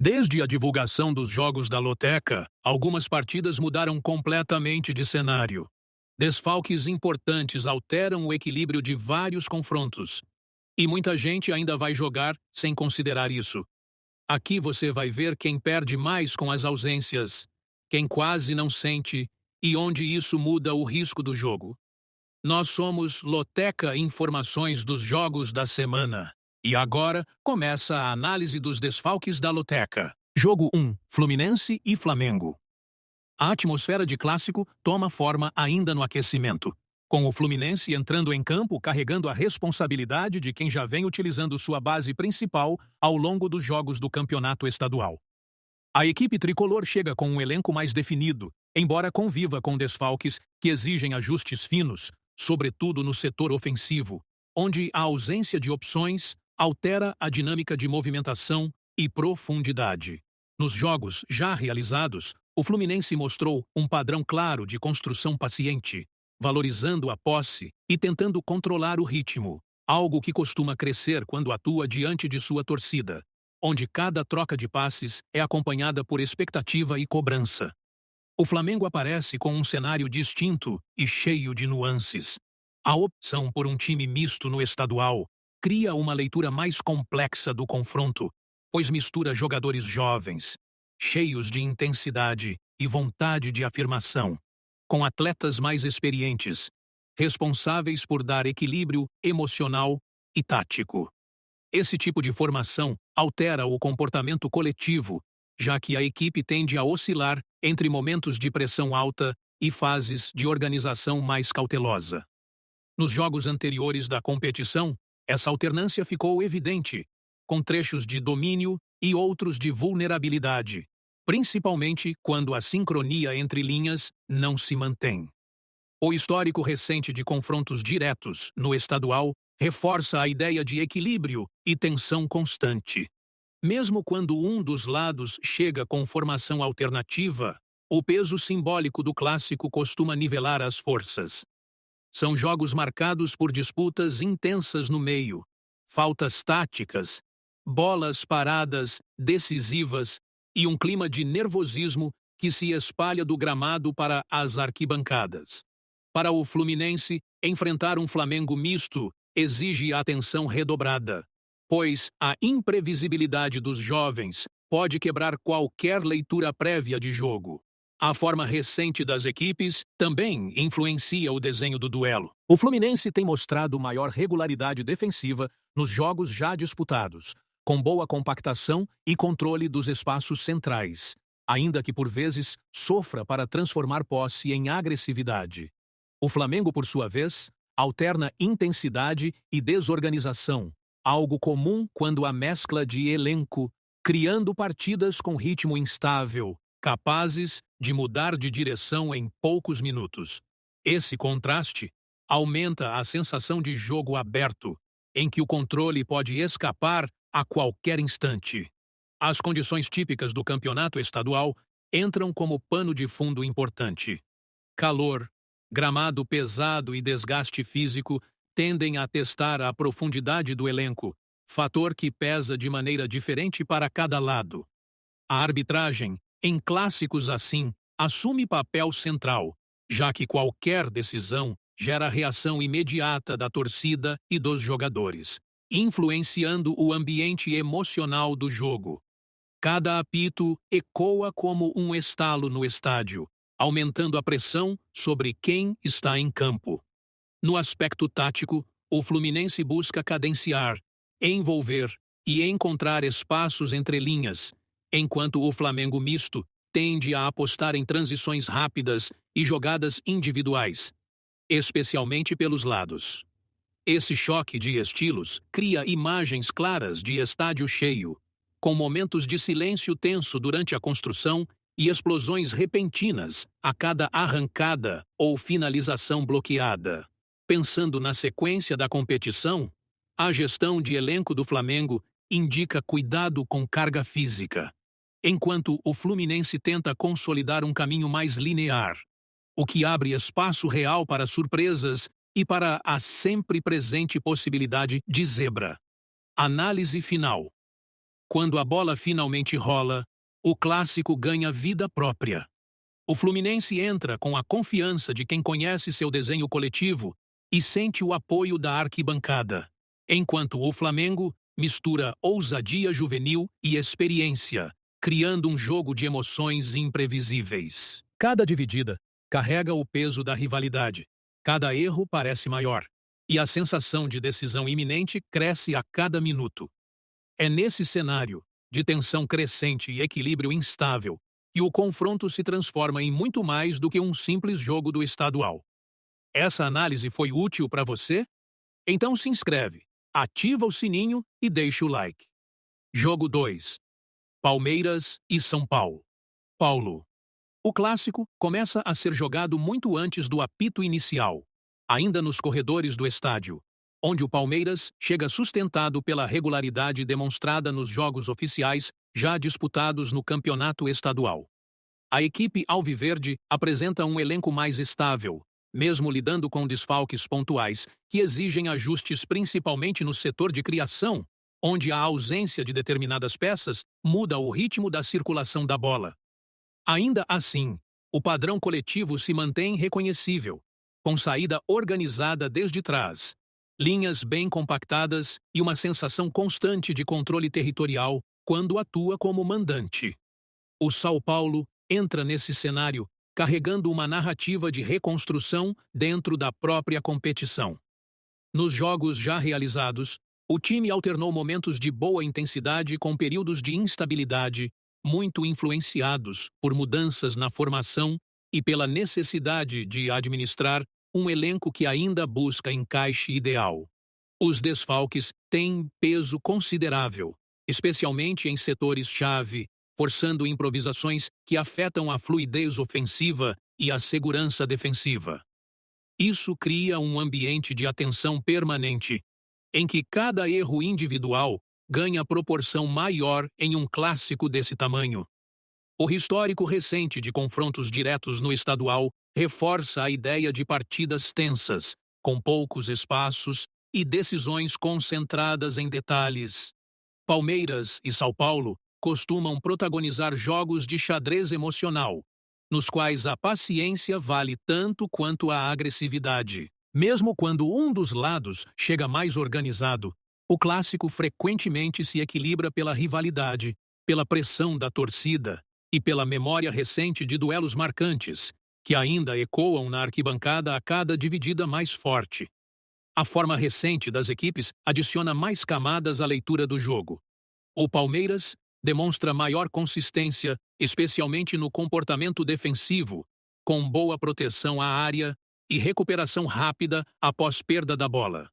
Desde a divulgação dos jogos da Loteca, algumas partidas mudaram completamente de cenário. Desfalques importantes alteram o equilíbrio de vários confrontos. E muita gente ainda vai jogar sem considerar isso. Aqui você vai ver quem perde mais com as ausências, quem quase não sente e onde isso muda o risco do jogo. Nós somos Loteca Informações dos Jogos da Semana. E agora começa a análise dos desfalques da Loteca. Jogo 1. Fluminense e Flamengo. A atmosfera de clássico toma forma ainda no aquecimento, com o Fluminense entrando em campo carregando a responsabilidade de quem já vem utilizando sua base principal ao longo dos jogos do campeonato estadual. A equipe tricolor chega com um elenco mais definido, embora conviva com desfalques que exigem ajustes finos, sobretudo no setor ofensivo, onde a ausência de opções altera a dinâmica de movimentação e profundidade. Nos jogos já realizados, o Fluminense mostrou um padrão claro de construção paciente, valorizando a posse e tentando controlar o ritmo, algo que costuma crescer quando atua diante de sua torcida, onde cada troca de passes é acompanhada por expectativa e cobrança. O Flamengo aparece com um cenário distinto e cheio de nuances. A opção por um time misto no estadual cria uma leitura mais complexa do confronto, pois mistura jogadores jovens, cheios de intensidade e vontade de afirmação, com atletas mais experientes, responsáveis por dar equilíbrio emocional e tático. Esse tipo de formação altera o comportamento coletivo, já que a equipe tende a oscilar entre momentos de pressão alta e fases de organização mais cautelosa. Nos jogos anteriores da competição, essa alternância ficou evidente, com trechos de domínio e outros de vulnerabilidade, principalmente quando a sincronia entre linhas não se mantém. O histórico recente de confrontos diretos no estadual reforça a ideia de equilíbrio e tensão constante. Mesmo quando um dos lados chega com formação alternativa, o peso simbólico do clássico costuma nivelar as forças. São jogos marcados por disputas intensas no meio, faltas táticas, bolas paradas decisivas e um clima de nervosismo que se espalha do gramado para as arquibancadas. Para o Fluminense, enfrentar um Flamengo misto exige atenção redobrada, pois a imprevisibilidade dos jovens pode quebrar qualquer leitura prévia de jogo. A forma recente das equipes também influencia o desenho do duelo. O Fluminense tem mostrado maior regularidade defensiva nos jogos já disputados, com boa compactação e controle dos espaços centrais, ainda que por vezes sofra para transformar posse em agressividade. O Flamengo, por sua vez, alterna intensidade e desorganização, algo comum quando há mescla de elenco, criando partidas com ritmo instável, capazes de mudar de direção em poucos minutos. Esse contraste aumenta a sensação de jogo aberto, em que o controle pode escapar a qualquer instante. As condições típicas do campeonato estadual entram como pano de fundo importante. Calor, gramado pesado e desgaste físico tendem a testar a profundidade do elenco, fator que pesa de maneira diferente para cada lado. A arbitragem, em clássicos assim, assume papel central, já que qualquer decisão gera reação imediata da torcida e dos jogadores, influenciando o ambiente emocional do jogo. Cada apito ecoa como um estalo no estádio, aumentando a pressão sobre quem está em campo. No aspecto tático, o Fluminense busca cadenciar, envolver e encontrar espaços entre linhas, enquanto o Flamengo misto tende a apostar em transições rápidas e jogadas individuais, especialmente pelos lados. Esse choque de estilos cria imagens claras de estádio cheio, com momentos de silêncio tenso durante a construção e explosões repentinas a cada arrancada ou finalização bloqueada. Pensando na sequência da competição, a gestão de elenco do Flamengo indica cuidado com carga física, enquanto o Fluminense tenta consolidar um caminho mais linear, o que abre espaço real para surpresas e para a sempre presente possibilidade de zebra. Análise final. Quando a bola finalmente rola, o clássico ganha vida própria. O Fluminense entra com a confiança de quem conhece seu desenho coletivo e sente o apoio da arquibancada, enquanto o Flamengo mistura ousadia juvenil e experiência, criando um jogo de emoções imprevisíveis. Cada dividida carrega o peso da rivalidade. Cada erro parece maior, e a sensação de decisão iminente cresce a cada minuto. É nesse cenário, de tensão crescente e equilíbrio instável, que o confronto se transforma em muito mais do que um simples jogo do estadual. Essa análise foi útil para você? Então se inscreve, ativa o sininho e deixa o like. Jogo 2. Palmeiras e São Paulo. Paulo. O clássico começa a ser jogado muito antes do apito inicial, ainda nos corredores do estádio, onde o Palmeiras chega sustentado pela regularidade demonstrada nos jogos oficiais já disputados no campeonato estadual. A equipe alviverde apresenta um elenco mais estável, mesmo lidando com desfalques pontuais que exigem ajustes principalmente no setor de criação, onde a ausência de determinadas peças muda o ritmo da circulação da bola. Ainda assim, o padrão coletivo se mantém reconhecível, com saída organizada desde trás, linhas bem compactadas e uma sensação constante de controle territorial quando atua como mandante. O São Paulo entra nesse cenário carregando uma narrativa de reconstrução dentro da própria competição. Nos jogos já realizados, o time alternou momentos de boa intensidade com períodos de instabilidade, muito influenciados por mudanças na formação e pela necessidade de administrar um elenco que ainda busca encaixe ideal. Os desfalques têm peso considerável, especialmente em setores-chave, forçando improvisações que afetam a fluidez ofensiva e a segurança defensiva. Isso cria um ambiente de atenção permanente, em que cada erro individual ganha proporção maior em um clássico desse tamanho. O histórico recente de confrontos diretos no estadual reforça a ideia de partidas tensas, com poucos espaços e decisões concentradas em detalhes. Palmeiras e São Paulo costumam protagonizar jogos de xadrez emocional, nos quais a paciência vale tanto quanto a agressividade. Mesmo quando um dos lados chega mais organizado, o clássico frequentemente se equilibra pela rivalidade, pela pressão da torcida e pela memória recente de duelos marcantes, que ainda ecoam na arquibancada a cada dividida mais forte. A forma recente das equipes adiciona mais camadas à leitura do jogo. O Palmeiras demonstra maior consistência, especialmente no comportamento defensivo, com boa proteção à área e recuperação rápida após perda da bola.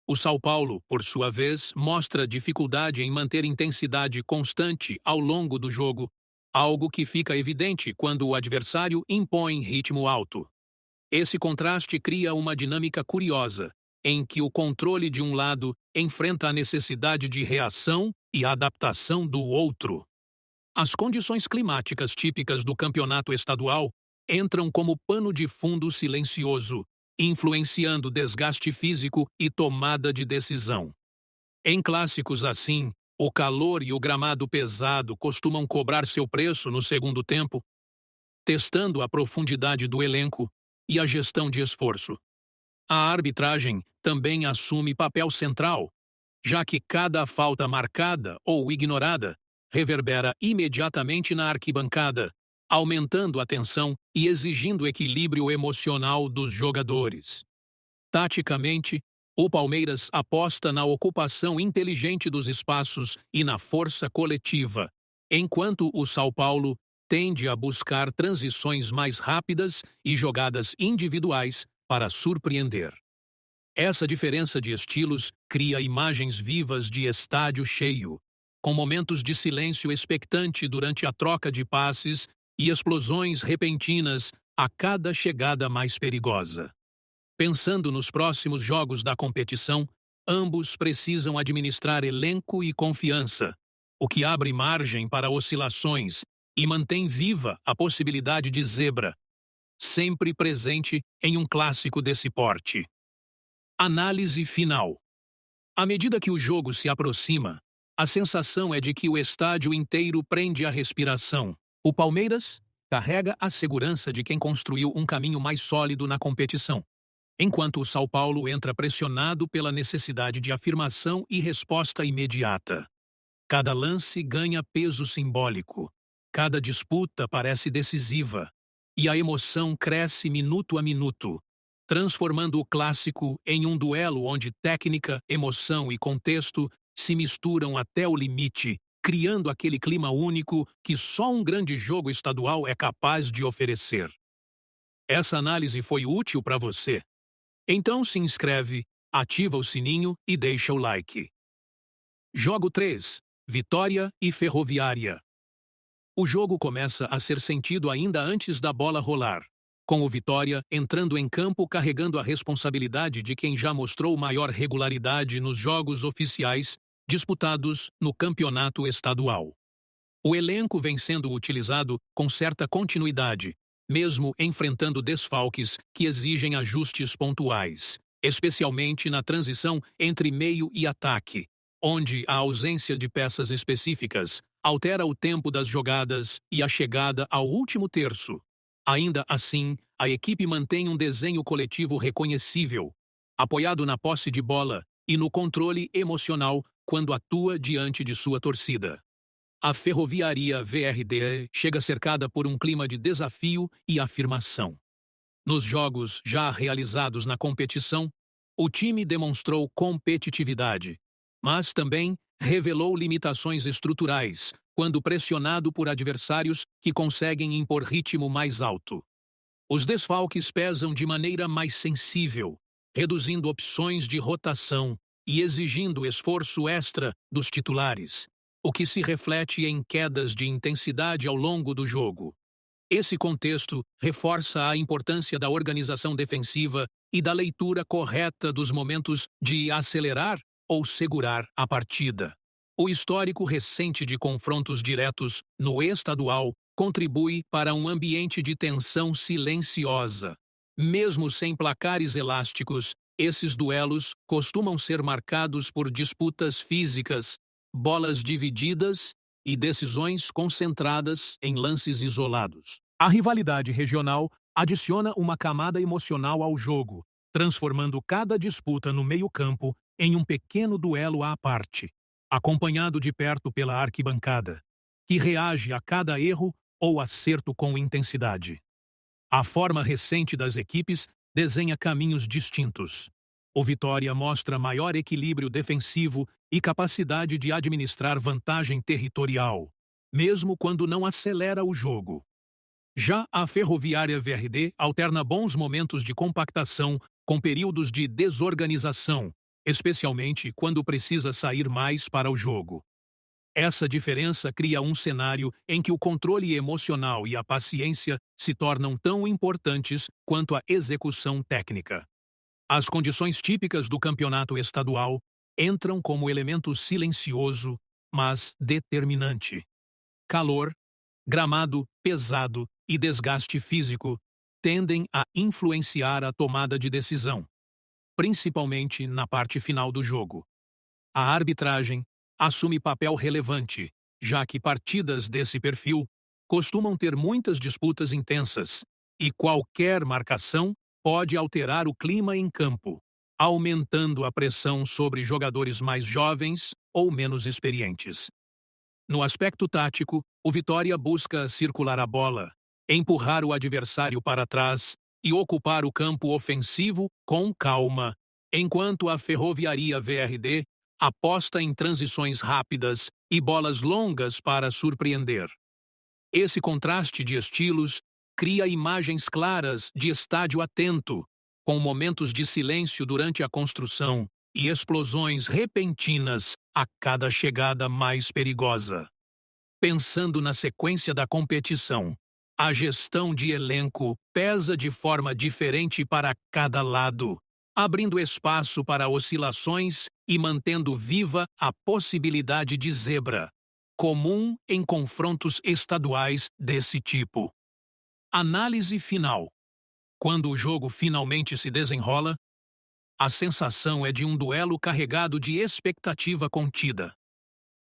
O São Paulo, por sua vez, mostra dificuldade em manter intensidade constante ao longo do jogo, algo que fica evidente quando o adversário impõe ritmo alto. Esse contraste cria uma dinâmica curiosa, em que o controle de um lado enfrenta a necessidade de reação e adaptação do outro. As condições climáticas típicas do campeonato estadual entram como pano de fundo silencioso, influenciando desgaste físico e tomada de decisão. Em clássicos assim, o calor e o gramado pesado costumam cobrar seu preço no segundo tempo, testando a profundidade do elenco e a gestão de esforço. A arbitragem também assume papel central, já que cada falta marcada ou ignorada reverbera imediatamente na arquibancada, aumentando a tensão e exigindo equilíbrio emocional dos jogadores. Taticamente, o Palmeiras aposta na ocupação inteligente dos espaços e na força coletiva, enquanto o São Paulo tende a buscar transições mais rápidas e jogadas individuais para surpreender. Essa diferença de estilos cria imagens vivas de estádio cheio, com momentos de silêncio expectante durante a troca de passes e explosões repentinas a cada chegada mais perigosa. Pensando nos próximos jogos da competição, ambos precisam administrar elenco e confiança, o que abre margem para oscilações e mantém viva a possibilidade de zebra, sempre presente em um clássico desse porte. Análise final. À medida que o jogo se aproxima, A sensação é de que o estádio inteiro prende a respiração. O Palmeiras carrega a segurança de quem construiu um caminho mais sólido na competição, enquanto o São Paulo entra pressionado pela necessidade de afirmação e resposta imediata. Cada lance ganha peso simbólico, cada disputa parece decisiva, e a emoção cresce minuto a minuto, transformando o clássico em um duelo onde técnica, emoção e contexto se misturam até o limite, criando aquele clima único que só um grande jogo estadual é capaz de oferecer. Essa análise foi útil para você? Então se inscreve, ativa o sininho e deixa o like. Jogo 3. Vitória e Ferroviária. O jogo começa a ser sentido ainda antes da bola rolar, com o Vitória entrando em campo carregando a responsabilidade de quem já mostrou maior regularidade nos jogos oficiais disputados no campeonato estadual. O elenco vem sendo utilizado com certa continuidade, mesmo enfrentando desfalques que exigem ajustes pontuais, especialmente na transição entre meio e ataque, onde a ausência de peças específicas altera o tempo das jogadas e a chegada ao último terço. Ainda assim, a equipe mantém um desenho coletivo reconhecível, apoiado na posse de bola e no controle emocional quando atua diante de sua torcida. A Ferroviária VRD chega cercada por um clima de desafio e afirmação. Nos jogos já realizados na competição, o time demonstrou competitividade, mas também revelou limitações estruturais quando pressionado por adversários que conseguem impor ritmo mais alto. Os desfalques pesam de maneira mais sensível, reduzindo opções de rotação e exigindo esforço extra dos titulares, o que se reflete em quedas de intensidade ao longo do jogo. Esse contexto reforça a importância da organização defensiva e da leitura correta dos momentos de acelerar ou segurar a partida. O histórico recente de confrontos diretos no estadual contribui para um ambiente de tensão silenciosa. Mesmo sem placares elásticos, esses duelos costumam ser marcados por disputas físicas, bolas divididas e decisões concentradas em lances isolados. A rivalidade regional adiciona uma camada emocional ao jogo, transformando cada disputa no meio-campo em um pequeno duelo à parte, acompanhado de perto pela arquibancada, que reage a cada erro ou acerto com intensidade. A forma recente das equipes desenha caminhos distintos. O Vitória mostra maior equilíbrio defensivo e capacidade de administrar vantagem territorial, mesmo quando não acelera o jogo. Já a Ferroviária VRD alterna bons momentos de compactação com períodos de desorganização, especialmente quando precisa sair mais para o jogo. Essa diferença cria um cenário em que o controle emocional e a paciência se tornam tão importantes quanto a execução técnica. As condições típicas do campeonato estadual entram como elemento silencioso, mas determinante. Calor, gramado pesado e desgaste físico tendem a influenciar a tomada de decisão, principalmente na parte final do jogo. A arbitragem assume papel relevante, já que partidas desse perfil costumam ter muitas disputas intensas, e qualquer marcação pode alterar o clima em campo, aumentando a pressão sobre jogadores mais jovens ou menos experientes. No aspecto tático, o Vitória busca circular a bola, empurrar o adversário para trás e ocupar o campo ofensivo com calma, enquanto a Ferroviária VRD aposta em transições rápidas e bolas longas para surpreender. Esse contraste de estilos cria imagens claras de estádio atento, com momentos de silêncio durante a construção e explosões repentinas a cada chegada mais perigosa. Pensando na sequência da competição, a gestão de elenco pesa de forma diferente para cada lado, abrindo espaço para oscilações e mantendo viva a possibilidade de zebra, comum em confrontos estaduais desse tipo. Análise final. Quando o jogo finalmente se desenrola, a sensação é de um duelo carregado de expectativa contida.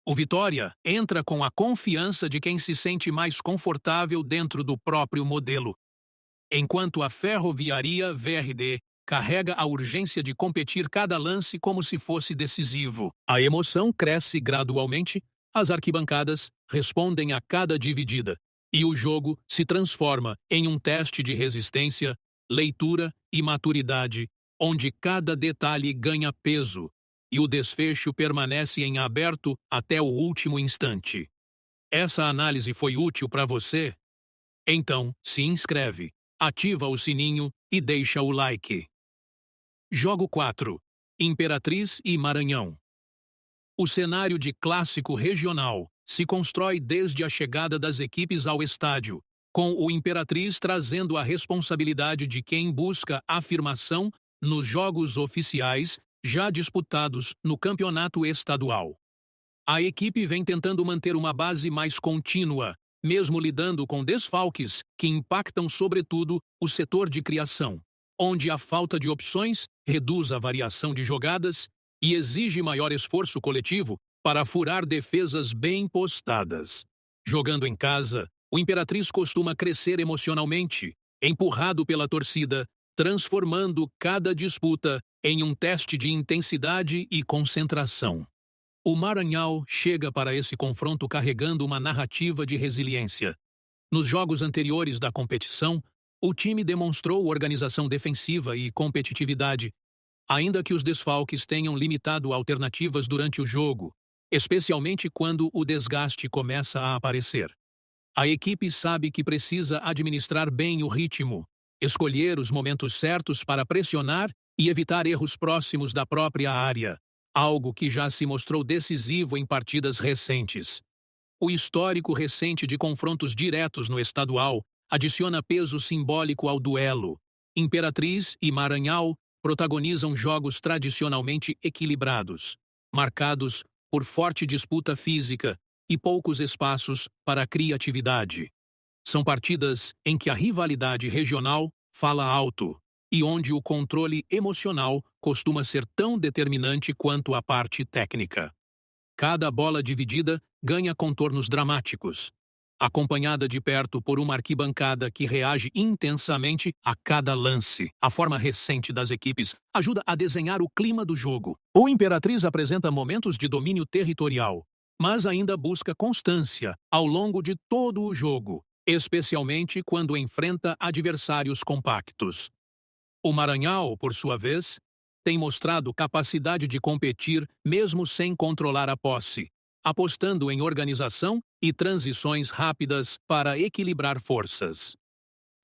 O Vitória entra com a confiança de quem se sente mais confortável dentro do próprio modelo, enquanto a Ferroviaria VRD carrega a urgência de competir cada lance como se fosse decisivo. A emoção cresce gradualmente, as arquibancadas respondem a cada dividida, e o jogo se transforma em um teste de resistência, leitura e maturidade, onde cada detalhe ganha peso e o desfecho permanece em aberto até o último instante. Essa análise foi útil para você? Então, se inscreve, ativa o sininho e deixa o like. Jogo 4. Imperatriz e Maranhão. O cenário de clássico regional se constrói desde a chegada das equipes ao estádio, com o Imperatriz trazendo a responsabilidade de quem busca afirmação nos jogos oficiais já disputados no campeonato estadual. A equipe vem tentando manter uma base mais contínua, mesmo lidando com desfalques que impactam sobretudo o setor de criação, onde a falta de opções reduz a variação de jogadas e exige maior esforço coletivo para furar defesas bem postadas. Jogando em casa, o Imperatriz costuma crescer emocionalmente, empurrado pela torcida, transformando cada disputa em um teste de intensidade e concentração. O Maranhão chega para esse confronto carregando uma narrativa de resiliência. Nos jogos anteriores da competição, o time demonstrou organização defensiva e competitividade, ainda que os desfalques tenham limitado alternativas durante o jogo, especialmente quando o desgaste começa a aparecer. A equipe sabe que precisa administrar bem o ritmo, escolher os momentos certos para pressionar e evitar erros próximos da própria área, algo que já se mostrou decisivo em partidas recentes. O histórico recente de confrontos diretos no estadual adiciona peso simbólico ao duelo. Imperatriz e Maranhão protagonizam jogos tradicionalmente equilibrados, marcados por forte disputa física e poucos espaços para a criatividade. São partidas em que a rivalidade regional fala alto e onde o controle emocional costuma ser tão determinante quanto a parte técnica. Cada bola dividida ganha contornos dramáticos, acompanhada de perto por uma arquibancada que reage intensamente a cada lance. A forma recente das equipes ajuda a desenhar o clima do jogo. O Imperatriz apresenta momentos de domínio territorial, mas ainda busca constância ao longo de todo o jogo, especialmente quando enfrenta adversários compactos. O Maranhão, por sua vez, tem mostrado capacidade de competir mesmo sem controlar a posse, apostando em organização e transições rápidas para equilibrar forças.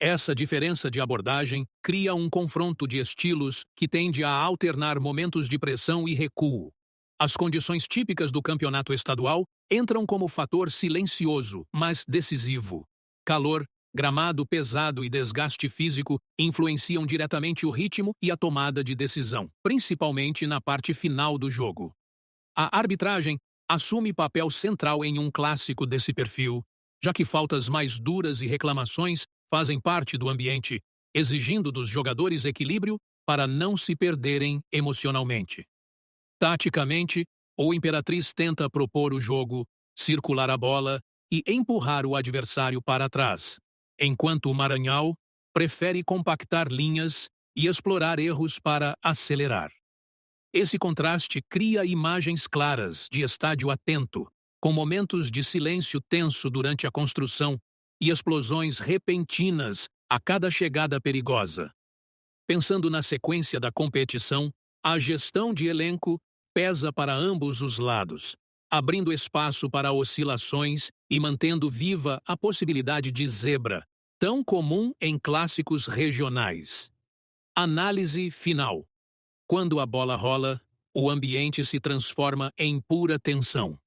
Essa diferença de abordagem cria um confronto de estilos que tende a alternar momentos de pressão e recuo. As condições típicas do campeonato estadual entram como fator silencioso, mas decisivo. Calor, gramado pesado e desgaste físico influenciam diretamente o ritmo e a tomada de decisão, principalmente na parte final do jogo. A arbitragem assume papel central em um clássico desse perfil, já que faltas mais duras e reclamações fazem parte do ambiente, exigindo dos jogadores equilíbrio para não se perderem emocionalmente. Taticamente, o Imperatriz tenta propor o jogo, circular a bola e empurrar o adversário para trás, enquanto o Maranhão prefere compactar linhas e explorar erros para acelerar. Esse contraste cria imagens claras de estádio atento, com momentos de silêncio tenso durante a construção e explosões repentinas a cada chegada perigosa. Pensando na sequência da competição, a gestão de elenco pesa para ambos os lados, abrindo espaço para oscilações e mantendo viva a possibilidade de zebra, tão comum em clássicos regionais. Análise final. Quando a bola rola, o ambiente se transforma em pura tensão.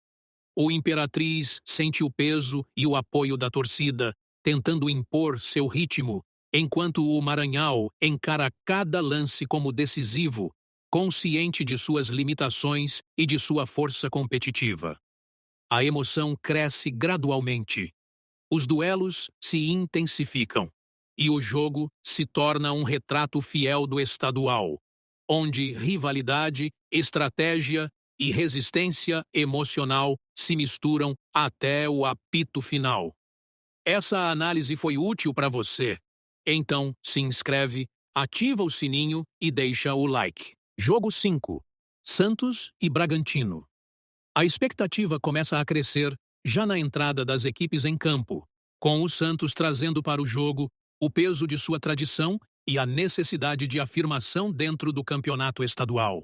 O Imperatriz sente o peso e o apoio da torcida, tentando impor seu ritmo, enquanto o Maranhão encara cada lance como decisivo, consciente de suas limitações e de sua força competitiva. A emoção cresce gradualmente. Os duelos se intensificam e o jogo se torna um retrato fiel do estadual, onde rivalidade, estratégia e resistência emocional se misturam até o apito final. Essa análise foi útil para você? Então, se inscreve, ativa o sininho e deixa o like. Jogo 5. Santos e Bragantino. A expectativa começa a crescer já na entrada das equipes em campo, com o Santos trazendo para o jogo o peso de sua tradição e a necessidade de afirmação dentro do campeonato estadual.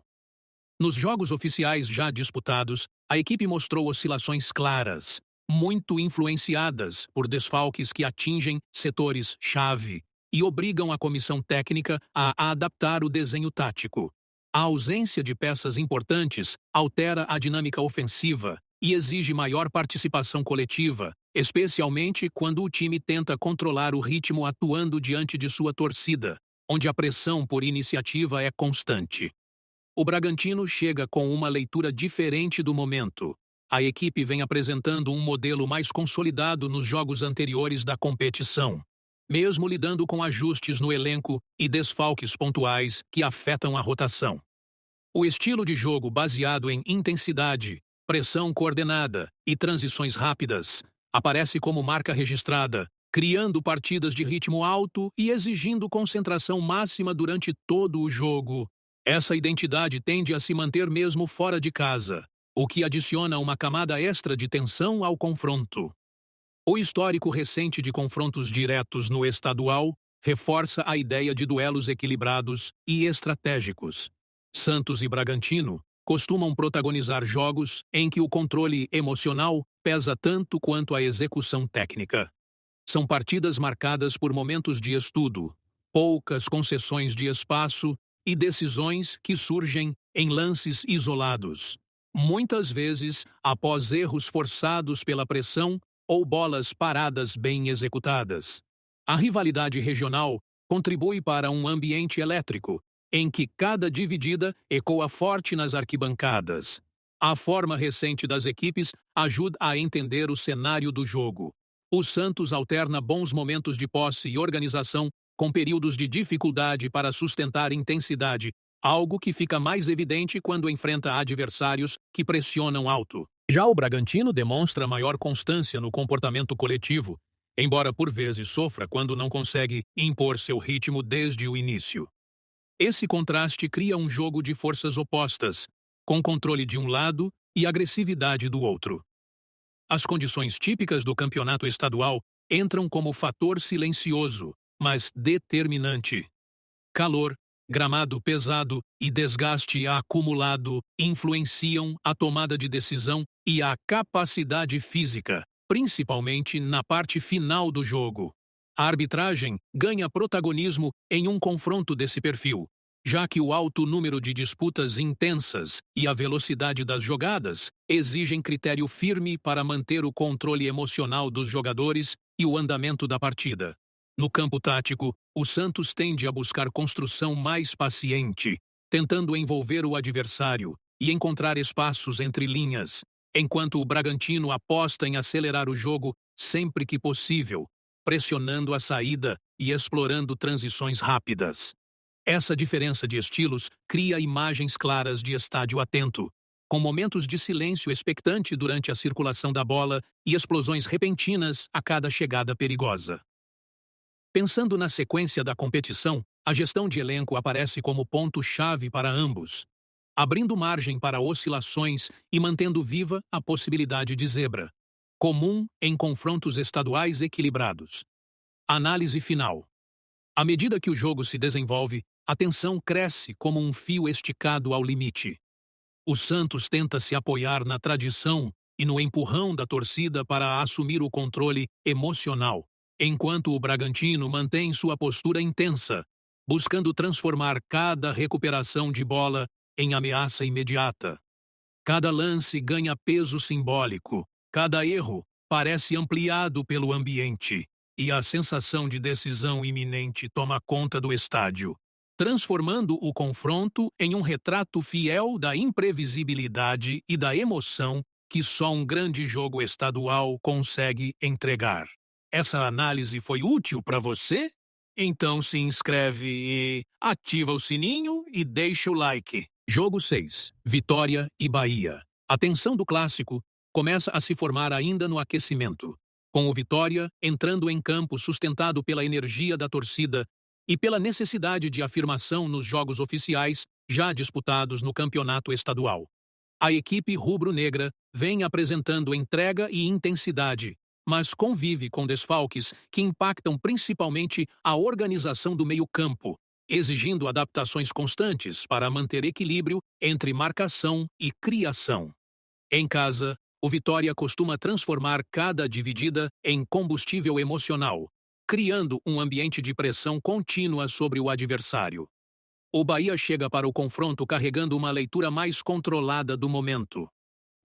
Nos jogos oficiais já disputados, a equipe mostrou oscilações claras, muito influenciadas por desfalques que atingem setores-chave e obrigam a comissão técnica a adaptar o desenho tático. A ausência de peças importantes altera a dinâmica ofensiva e exige maior participação coletiva, especialmente quando o time tenta controlar o ritmo atuando diante de sua torcida, onde a pressão por iniciativa é constante. O Bragantino chega com uma leitura diferente do momento. A equipe vem apresentando um modelo mais consolidado nos jogos anteriores da competição, mesmo lidando com ajustes no elenco e desfalques pontuais que afetam a rotação. O estilo de jogo baseado em intensidade, pressão coordenada e transições rápidas aparece como marca registrada, criando partidas de ritmo alto e exigindo concentração máxima durante todo o jogo. Essa identidade tende a se manter mesmo fora de casa, o que adiciona uma camada extra de tensão ao confronto. O histórico recente de confrontos diretos no estadual reforça a ideia de duelos equilibrados e estratégicos. Santos e Bragantino costumam protagonizar jogos em que o controle emocional pesa tanto quanto a execução técnica. São partidas marcadas por momentos de estudo, poucas concessões de espaço e decisões que surgem em lances isolados, muitas vezes após erros forçados pela pressão ou bolas paradas bem executadas. A rivalidade regional contribui para um ambiente elétrico, em que cada dividida ecoa forte nas arquibancadas. A forma recente das equipes ajuda a entender o cenário do jogo. O Santos alterna bons momentos de posse e organização com períodos de dificuldade para sustentar intensidade, algo que fica mais evidente quando enfrenta adversários que pressionam alto. Já o Bragantino demonstra maior constância no comportamento coletivo, embora por vezes sofra quando não consegue impor seu ritmo desde o início. Esse contraste cria um jogo de forças opostas, com controle de um lado e agressividade do outro. As condições típicas do campeonato estadual entram como fator silencioso, mas determinante. Calor, gramado pesado e desgaste acumulado influenciam a tomada de decisão e a capacidade física, principalmente na parte final do jogo. A arbitragem ganha protagonismo em um confronto desse perfil, já que o alto número de disputas intensas e a velocidade das jogadas exigem critério firme para manter o controle emocional dos jogadores e o andamento da partida. No campo tático, o Santos tende a buscar construção mais paciente, tentando envolver o adversário e encontrar espaços entre linhas, enquanto o Bragantino aposta em acelerar o jogo sempre que possível, pressionando a saída e explorando transições rápidas. Essa diferença de estilos cria imagens claras de estádio atento, com momentos de silêncio expectante durante a circulação da bola e explosões repentinas a cada chegada perigosa. Pensando na sequência da competição, a gestão de elenco aparece como ponto-chave para ambos, abrindo margem para oscilações e mantendo viva a possibilidade de zebra, comum em confrontos estaduais equilibrados. Análise final. À medida que o jogo se desenvolve, a tensão cresce como um fio esticado ao limite. O Santos tenta se apoiar na tradição e no empurrão da torcida para assumir o controle emocional, enquanto o Bragantino mantém sua postura intensa, buscando transformar cada recuperação de bola em ameaça imediata. Cada lance ganha peso simbólico, cada erro parece ampliado pelo ambiente, e a sensação de decisão iminente toma conta do estádio, transformando o confronto em um retrato fiel da imprevisibilidade e da emoção que só um grande jogo estadual consegue entregar. Essa análise foi útil para você? Então se inscreve e ativa o sininho e deixa o like. Jogo 6. Vitória e Bahia. A tensão do clássico começa a se formar ainda no aquecimento, com o Vitória entrando em campo sustentado pela energia da torcida e pela necessidade de afirmação nos jogos oficiais já disputados no campeonato estadual. A equipe rubro-negra vem apresentando entrega e intensidade, mas convive com desfalques que impactam principalmente a organização do meio-campo, exigindo adaptações constantes para manter equilíbrio entre marcação e criação. Em casa, o Vitória costuma transformar cada dividida em combustível emocional, criando um ambiente de pressão contínua sobre o adversário. O Bahia chega para o confronto carregando uma leitura mais controlada do momento.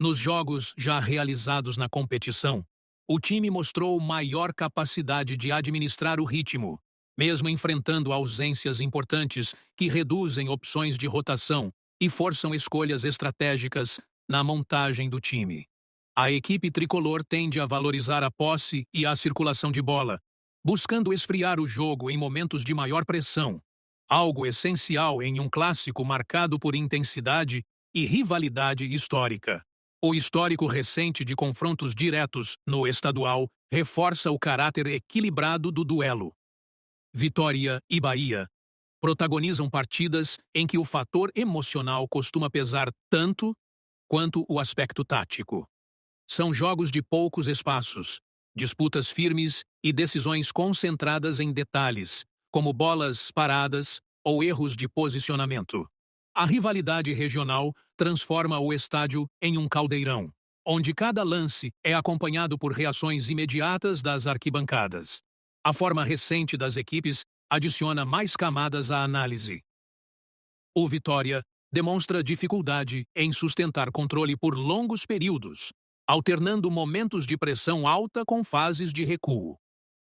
Nos jogos já realizados na competição, o time mostrou maior capacidade de administrar o ritmo, mesmo enfrentando ausências importantes que reduzem opções de rotação e forçam escolhas estratégicas na montagem do time. A equipe tricolor tende a valorizar a posse e a circulação de bola, buscando esfriar o jogo em momentos de maior pressão, algo essencial em um clássico marcado por intensidade e rivalidade histórica. O histórico recente de confrontos diretos no estadual reforça o caráter equilibrado do duelo. Vitória e Bahia protagonizam partidas em que o fator emocional costuma pesar tanto quanto o aspecto tático. São jogos de poucos espaços, disputas firmes e decisões concentradas em detalhes, como bolas paradas ou erros de posicionamento. A rivalidade regional transforma o estádio em um caldeirão, onde cada lance é acompanhado por reações imediatas das arquibancadas. A forma recente das equipes adiciona mais camadas à análise. O Vitória demonstra dificuldade em sustentar controle por longos períodos, alternando momentos de pressão alta com fases de recuo.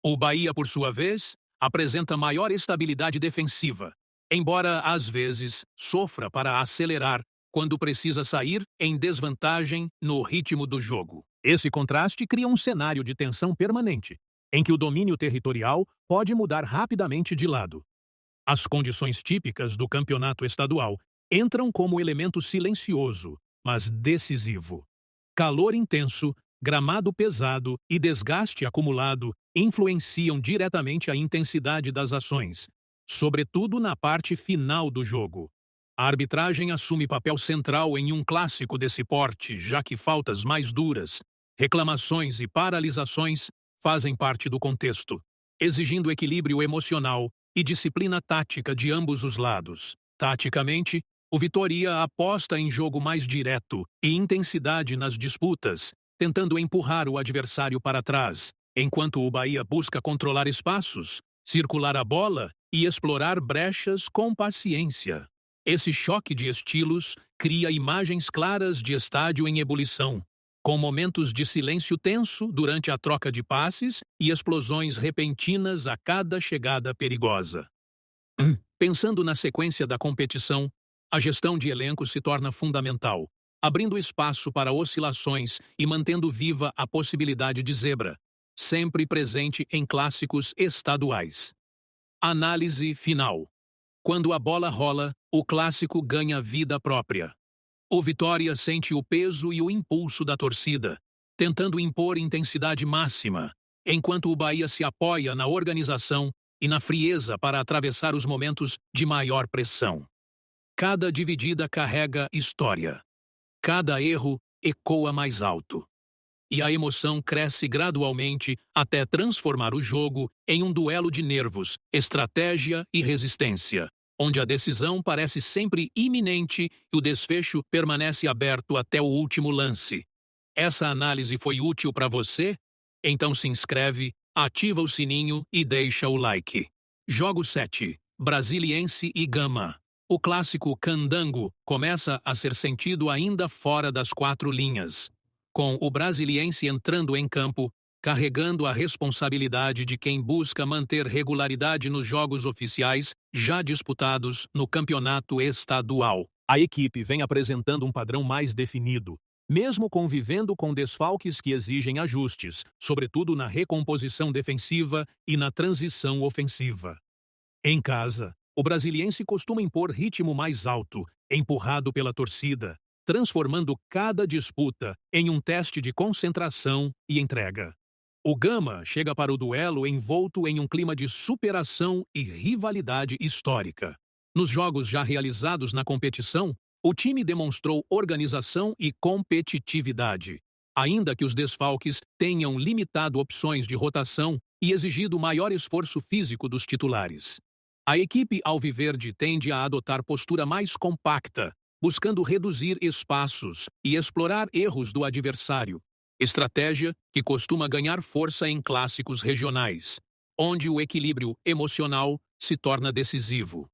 O Bahia, por sua vez, apresenta maior estabilidade defensiva, embora às vezes sofra para acelerar quando precisa sair em desvantagem no ritmo do jogo. Esse contraste cria um cenário de tensão permanente, em que o domínio territorial pode mudar rapidamente de lado. As condições típicas do campeonato estadual entram como elemento silencioso, mas decisivo. Calor intenso, gramado pesado e desgaste acumulado influenciam diretamente a intensidade das ações, sobretudo na parte final do jogo. A arbitragem assume papel central em um clássico desse porte, já que faltas mais duras, reclamações e paralisações fazem parte do contexto, exigindo equilíbrio emocional e disciplina tática de ambos os lados. Taticamente, o Vitória aposta em jogo mais direto e intensidade nas disputas, tentando empurrar o adversário para trás, enquanto o Bahia busca controlar espaços, circular a bola e explorar brechas com paciência. Esse choque de estilos cria imagens claras de estádio em ebulição, com momentos de silêncio tenso durante a troca de passes e explosões repentinas a cada chegada perigosa. Pensando na sequência da competição, a gestão de elenco se torna fundamental, abrindo espaço para oscilações e mantendo viva a possibilidade de zebra, sempre presente em clássicos estaduais. Análise final. Quando a bola rola, o clássico ganha vida própria. O Vitória sente o peso e o impulso da torcida, tentando impor intensidade máxima, enquanto o Bahia se apoia na organização e na frieza para atravessar os momentos de maior pressão. Cada dividida carrega história. Cada erro ecoa mais alto. E a emoção cresce gradualmente até transformar o jogo em um duelo de nervos, estratégia e resistência, onde a decisão parece sempre iminente e o desfecho permanece aberto até o último lance. Essa análise foi útil para você? Então se inscreve, ativa o sininho e deixa o like. Jogo 7. Brasiliense e Gama. O clássico candango começa a ser sentido ainda fora das quatro linhas, com o Brasiliense entrando em campo, carregando a responsabilidade de quem busca manter regularidade nos jogos oficiais já disputados no campeonato estadual. A equipe vem apresentando um padrão mais definido, mesmo convivendo com desfalques que exigem ajustes, sobretudo na recomposição defensiva e na transição ofensiva. Em casa, O brasiliense costuma impor ritmo mais alto, empurrado pela torcida, transformando cada disputa em um teste de concentração e entrega. O Gama chega para o duelo envolto em um clima de superação e rivalidade histórica. Nos jogos já realizados na competição, o time demonstrou organização e competitividade, ainda que os desfalques tenham limitado opções de rotação e exigido maior esforço físico dos titulares. A equipe alviverde tende a adotar postura mais compacta, buscando reduzir espaços e explorar erros do adversário, estratégia que costuma ganhar força em clássicos regionais, onde o equilíbrio emocional se torna decisivo.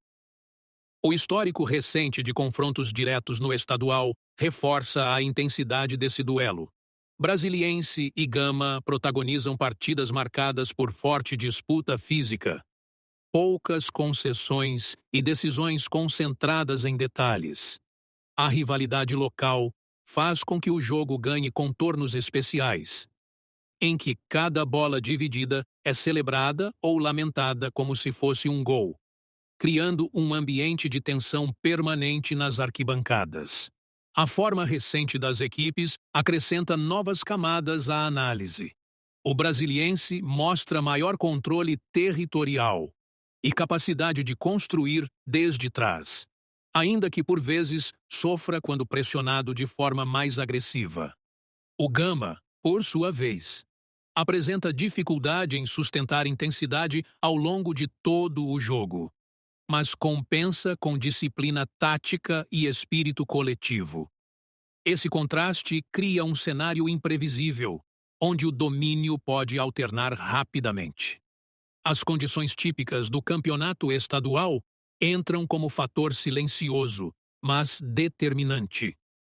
O histórico recente de confrontos diretos no estadual reforça a intensidade desse duelo. Brasiliense e Gama protagonizam partidas marcadas por forte disputa física, poucas concessões e decisões concentradas em detalhes. A rivalidade local faz com que o jogo ganhe contornos especiais, em que cada bola dividida é celebrada ou lamentada como se fosse um gol, criando um ambiente de tensão permanente nas arquibancadas. A forma recente das equipes acrescenta novas camadas à análise. O brasiliense mostra maior controle territorial e capacidade de construir desde trás, ainda que por vezes sofra quando pressionado de forma mais agressiva. O Gama, por sua vez, apresenta dificuldade em sustentar intensidade ao longo de todo o jogo, mas compensa com disciplina tática e espírito coletivo. Esse contraste cria um cenário imprevisível, onde o domínio pode alternar rapidamente. As condições típicas do campeonato estadual entram como fator silencioso, mas determinante.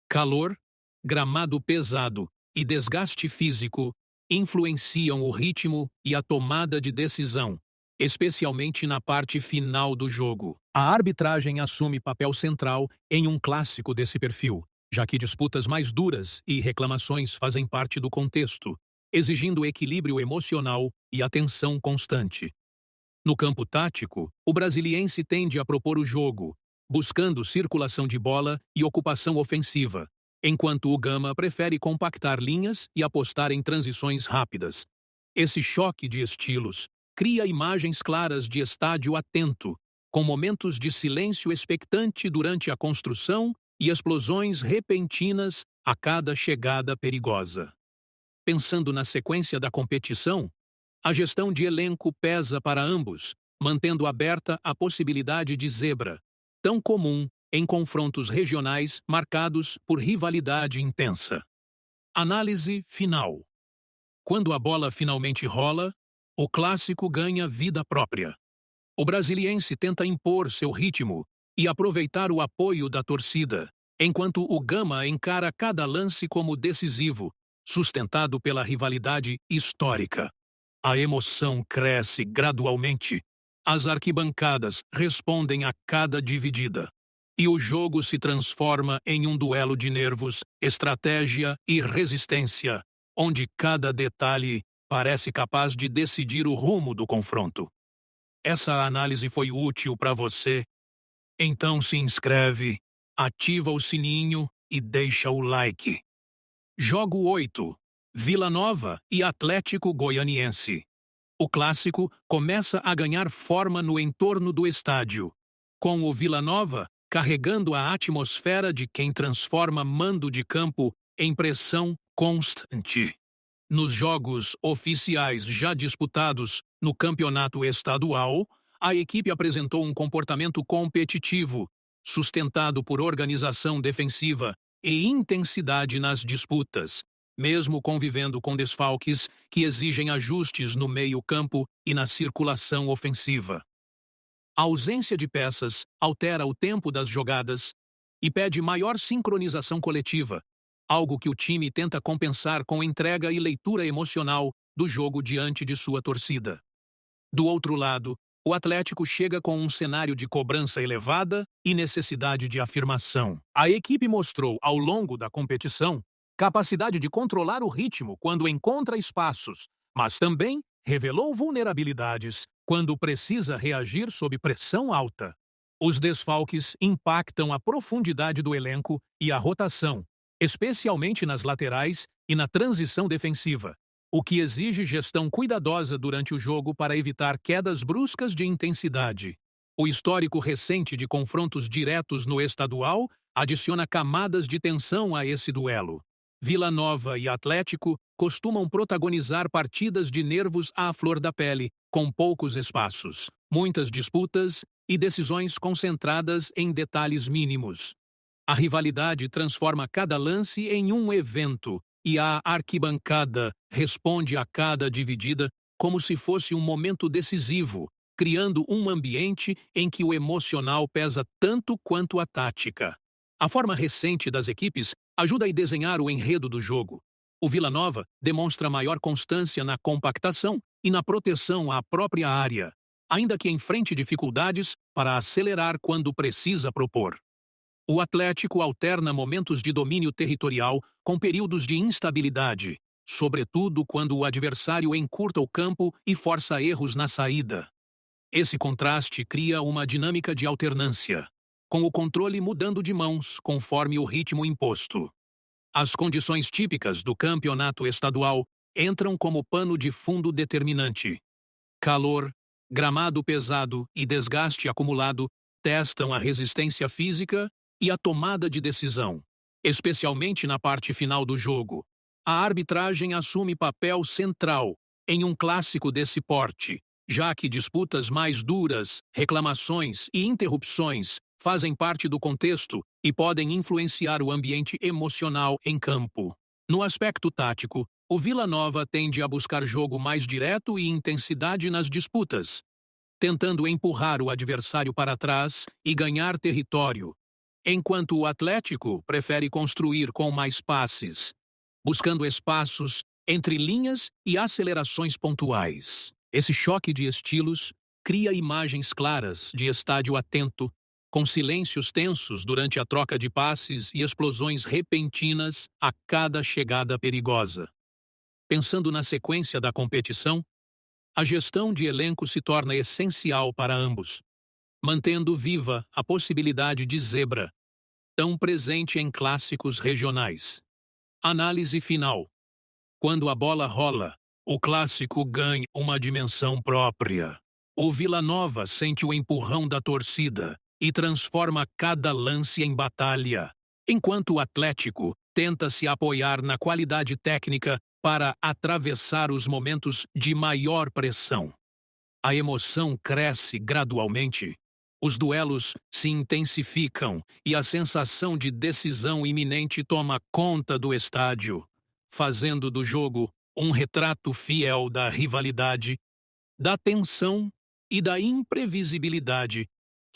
Calor, gramado pesado e desgaste físico influenciam o ritmo e a tomada de decisão, especialmente na parte final do jogo. A arbitragem assume papel central em um clássico desse perfil, já que disputas mais duras e reclamações fazem parte do contexto, exigindo equilíbrio emocional e atenção constante. No campo tático, o brasiliense tende a propor o jogo, buscando circulação de bola e ocupação ofensiva, enquanto o Gama prefere compactar linhas e apostar em transições rápidas. Esse choque de estilos cria imagens claras de estádio atento, com momentos de silêncio expectante durante a construção e explosões repentinas a cada chegada perigosa. Pensando na sequência da competição, a gestão de elenco pesa para ambos, mantendo aberta a possibilidade de zebra, tão comum em confrontos regionais marcados por rivalidade intensa. Análise final. Quando a bola finalmente rola, o clássico ganha vida própria. O brasiliense tenta impor seu ritmo e aproveitar o apoio da torcida, enquanto o Gama encara cada lance como decisivo, sustentado pela rivalidade histórica. A emoção cresce gradualmente, as arquibancadas respondem a cada dividida, e o jogo se transforma em um duelo de nervos, estratégia e resistência, onde cada detalhe parece capaz de decidir o rumo do confronto. Essa análise foi útil para você? Então se inscreve, ativa o sininho e deixa o like. Jogo 8. Vila Nova e Atlético Goianiense. O clássico começa a ganhar forma no entorno do estádio, com o Vila Nova carregando a atmosfera de quem transforma mando de campo em pressão constante. Nos jogos oficiais já disputados no campeonato estadual, a equipe apresentou um comportamento competitivo, sustentado por organização defensiva e intensidade nas disputas, mesmo convivendo com desfalques que exigem ajustes no meio-campo e na circulação ofensiva. A ausência de peças altera o tempo das jogadas e pede maior sincronização coletiva, algo que o time tenta compensar com entrega e leitura emocional do jogo diante de sua torcida. Do outro lado, o Atlético chega com um cenário de cobrança elevada e necessidade de afirmação. A equipe mostrou, ao longo da competição, capacidade de controlar o ritmo quando encontra espaços, mas também revelou vulnerabilidades quando precisa reagir sob pressão alta. Os desfalques impactam a profundidade do elenco e a rotação, especialmente nas laterais e na transição defensiva, o que exige gestão cuidadosa durante o jogo para evitar quedas bruscas de intensidade. O histórico recente de confrontos diretos no estadual adiciona camadas de tensão a esse duelo. Vila Nova e Atlético costumam protagonizar partidas de nervos à flor da pele, com poucos espaços, muitas disputas e decisões concentradas em detalhes mínimos. A rivalidade transforma cada lance em um evento, e a arquibancada responde a cada dividida como se fosse um momento decisivo, criando um ambiente em que o emocional pesa tanto quanto a tática. A forma recente das equipes ajuda a desenhar o enredo do jogo. O Vila Nova demonstra maior constância na compactação e na proteção à própria área, ainda que enfrente dificuldades para acelerar quando precisa propor. O Atlético alterna momentos de domínio territorial com períodos de instabilidade, sobretudo quando o adversário encurta o campo e força erros na saída. Esse contraste cria uma dinâmica de alternância, com o controle mudando de mãos conforme o ritmo imposto. As condições típicas do campeonato estadual entram como pano de fundo determinante. Calor, gramado pesado e desgaste acumulado testam a resistência física e a tomada de decisão, especialmente na parte final do jogo. A arbitragem assume papel central em um clássico desse porte, já que disputas mais duras, reclamações e interrupções fazem parte do contexto e podem influenciar o ambiente emocional em campo. No aspecto tático, o Vila Nova tende a buscar jogo mais direto e intensidade nas disputas, tentando empurrar o adversário para trás e ganhar território, enquanto o Atlético prefere construir com mais passes, buscando espaços entre linhas e acelerações pontuais. Esse choque de estilos cria imagens claras de estádio atento, com silêncios tensos durante a troca de passes e explosões repentinas a cada chegada perigosa. Pensando na sequência da competição, a gestão de elenco se torna essencial para ambos, mantendo viva a possibilidade de zebra, tão presente em clássicos regionais. Análise final. Quando a bola rola, o clássico ganha uma dimensão própria. O Vila Nova sente o empurrão da torcida e transforma cada lance em batalha, enquanto o Atlético tenta se apoiar na qualidade técnica para atravessar os momentos de maior pressão. A emoção cresce gradualmente, os duelos se intensificam e a sensação de decisão iminente toma conta do estádio, fazendo do jogo um retrato fiel da rivalidade, da tensão e da imprevisibilidade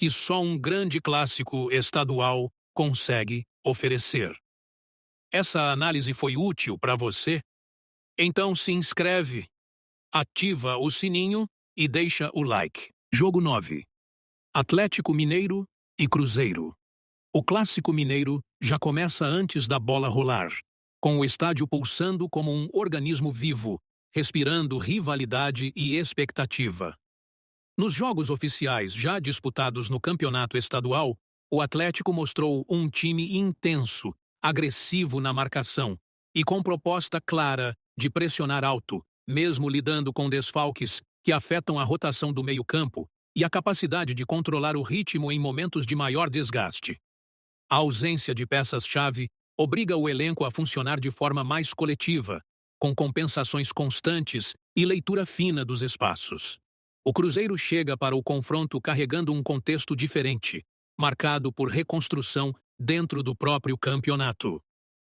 que só um grande clássico estadual consegue oferecer. Essa análise foi útil para você? Então se inscreve, ativa o sininho e deixa o like. Jogo 9. Atlético Mineiro e Cruzeiro. O clássico mineiro já começa antes da bola rolar, com o estádio pulsando como um organismo vivo, respirando rivalidade e expectativa. Nos jogos oficiais já disputados no campeonato estadual, o Atlético mostrou um time intenso, agressivo na marcação e com proposta clara de pressionar alto, mesmo lidando com desfalques que afetam a rotação do meio-campo e a capacidade de controlar o ritmo em momentos de maior desgaste. A ausência de peças-chave obriga o elenco a funcionar de forma mais coletiva, com compensações constantes e leitura fina dos espaços. O Cruzeiro chega para o confronto carregando um contexto diferente, marcado por reconstrução dentro do próprio campeonato.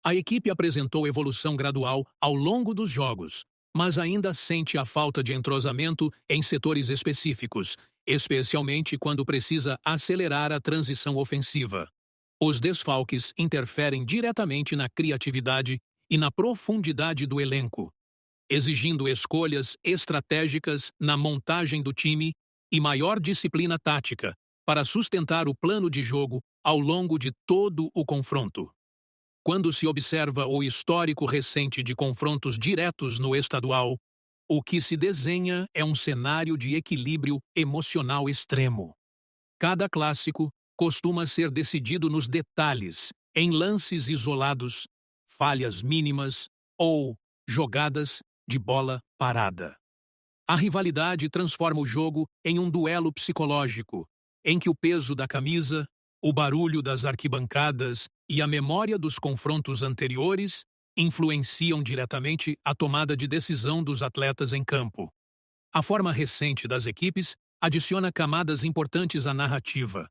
A equipe apresentou evolução gradual ao longo dos jogos, mas ainda sente a falta de entrosamento em setores específicos, especialmente quando precisa acelerar a transição ofensiva. Os desfalques interferem diretamente na criatividade e na profundidade do elenco, exigindo escolhas estratégicas na montagem do time e maior disciplina tática para sustentar o plano de jogo ao longo de todo o confronto. Quando se observa o histórico recente de confrontos diretos no estadual, o que se desenha é um cenário de equilíbrio emocional extremo. Cada clássico costuma ser decidido nos detalhes, em lances isolados, falhas mínimas ou jogadas de bola parada. A rivalidade transforma o jogo em um duelo psicológico, em que o peso da camisa, o barulho das arquibancadas e a memória dos confrontos anteriores influenciam diretamente a tomada de decisão dos atletas em campo. A forma recente das equipes adiciona camadas importantes à narrativa.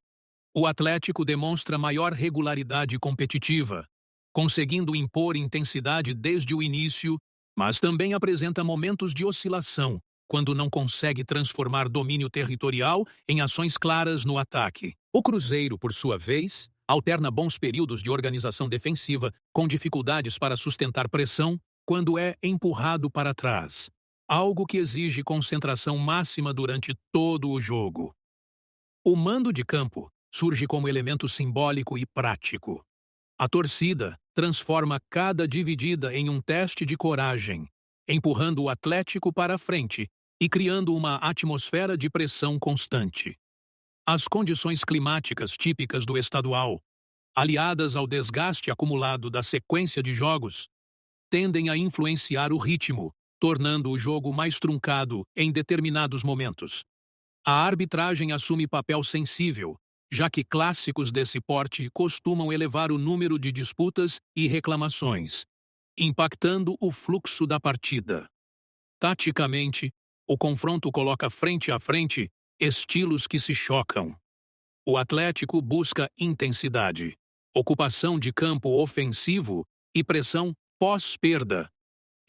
O Atlético demonstra maior regularidade competitiva, conseguindo impor intensidade desde o início, mas também apresenta momentos de oscilação, quando não consegue transformar domínio territorial em ações claras no ataque. O Cruzeiro, por sua vez, alterna bons períodos de organização defensiva com dificuldades para sustentar pressão quando é empurrado para trás, algo que exige concentração máxima durante todo o jogo. O mando de campo surge como elemento simbólico e prático. A torcida transforma cada dividida em um teste de coragem, empurrando o Atlético para a frente e criando uma atmosfera de pressão constante. As condições climáticas típicas do estadual, aliadas ao desgaste acumulado da sequência de jogos, tendem a influenciar o ritmo, tornando o jogo mais truncado em determinados momentos. A arbitragem assume papel sensível, já que clássicos desse porte costumam elevar o número de disputas e reclamações, impactando o fluxo da partida. Taticamente, o confronto coloca frente a frente estilos que se chocam. O Atlético busca intensidade, ocupação de campo ofensivo e pressão pós-perda,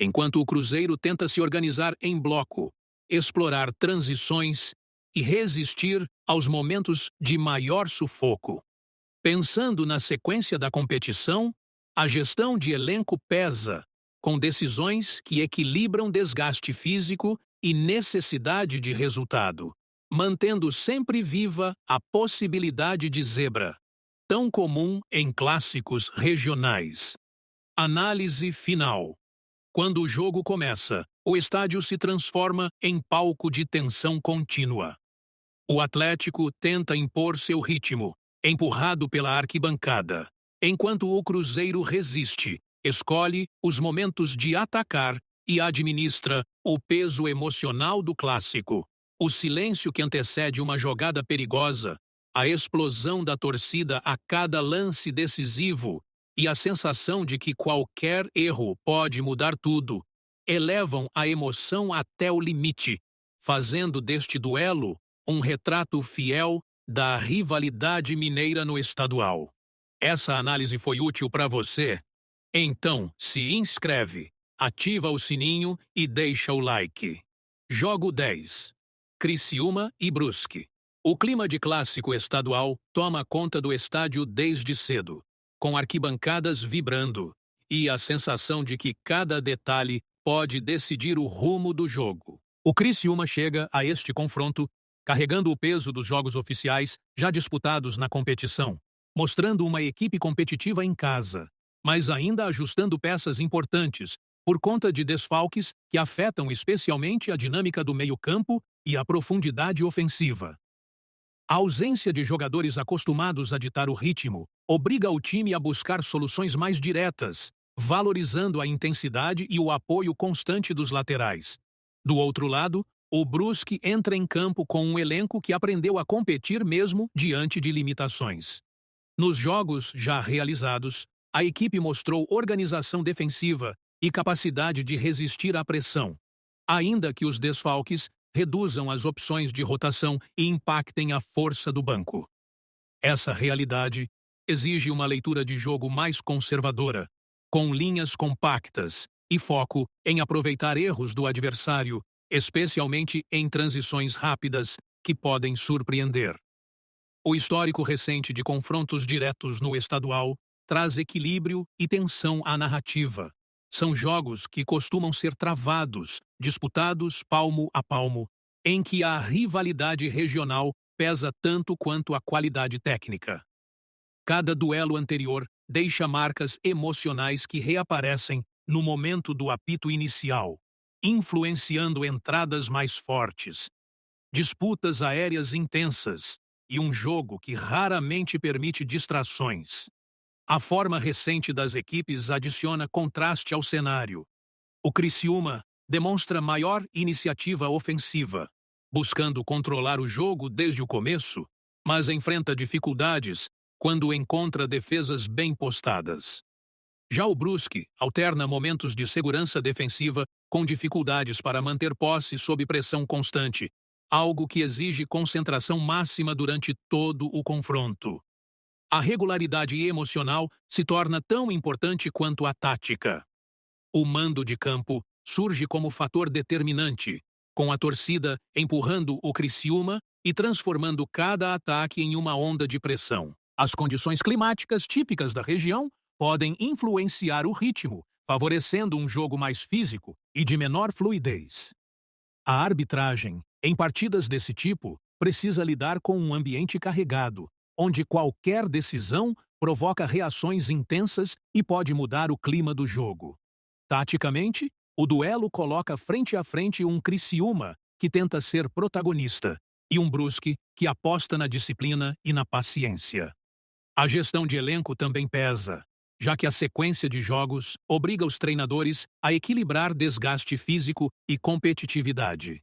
enquanto o Cruzeiro tenta se organizar em bloco, explorar transições e resistir aos momentos de maior sufoco. Pensando na sequência da competição, a gestão de elenco pesa, com decisões que equilibram desgaste físico e necessidade de resultado, mantendo sempre viva a possibilidade de zebra, tão comum em clássicos regionais. Análise final. Quando o jogo começa, o estádio se transforma em palco de tensão contínua. O Atlético tenta impor seu ritmo, empurrado pela arquibancada, enquanto o Cruzeiro resiste, escolhe os momentos de atacar e administra o peso emocional do clássico. O silêncio que antecede uma jogada perigosa, a explosão da torcida a cada lance decisivo e a sensação de que qualquer erro pode mudar tudo, elevam a emoção até o limite, fazendo deste duelo um retrato fiel da rivalidade mineira no estadual. Essa análise foi útil para você? Então, se inscreve, ativa o sininho e deixa o like. Jogo 10. Criciúma e Brusque. O clima de clássico estadual toma conta do estádio desde cedo, com arquibancadas vibrando e a sensação de que cada detalhe pode decidir o rumo do jogo. O Criciúma chega a este confronto carregando o peso dos jogos oficiais já disputados na competição, mostrando uma equipe competitiva em casa, mas ainda ajustando peças importantes por conta de desfalques que afetam especialmente a dinâmica do meio-campo e a profundidade ofensiva. A ausência de jogadores acostumados a ditar o ritmo obriga o time a buscar soluções mais diretas, valorizando a intensidade e o apoio constante dos laterais. Do outro lado, o Brusque entra em campo com um elenco que aprendeu a competir mesmo diante de limitações. Nos jogos já realizados, a equipe mostrou organização defensiva e capacidade de resistir à pressão, ainda que os desfalques reduzam as opções de rotação e impactem a força do banco. Essa realidade exige uma leitura de jogo mais conservadora, com linhas compactas e foco em aproveitar erros do adversário, especialmente em transições rápidas que podem surpreender. O histórico recente de confrontos diretos no estadual traz equilíbrio e tensão à narrativa. São jogos que costumam ser travados, disputados palmo a palmo, em que a rivalidade regional pesa tanto quanto a qualidade técnica. Cada duelo anterior deixa marcas emocionais que reaparecem no momento do apito inicial, influenciando entradas mais fortes, disputas aéreas intensas e um jogo que raramente permite distrações. A forma recente das equipes adiciona contraste ao cenário. O Criciúma demonstra maior iniciativa ofensiva, buscando controlar o jogo desde o começo, mas enfrenta dificuldades quando encontra defesas bem postadas. Já o Brusque alterna momentos de segurança defensiva com dificuldades para manter posse sob pressão constante, algo que exige concentração máxima durante todo o confronto. A regularidade emocional se torna tão importante quanto a tática. O mando de campo surge como fator determinante, com a torcida empurrando o Criciúma e transformando cada ataque em uma onda de pressão. As condições climáticas típicas da região podem influenciar o ritmo, favorecendo um jogo mais físico e de menor fluidez. A arbitragem, em partidas desse tipo, precisa lidar com um ambiente carregado, onde qualquer decisão provoca reações intensas e pode mudar o clima do jogo. Taticamente, o duelo coloca frente a frente um Criciúma que tenta ser protagonista e um Brusque que aposta na disciplina e na paciência. A gestão de elenco também pesa, já que a sequência de jogos obriga os treinadores a equilibrar desgaste físico e competitividade.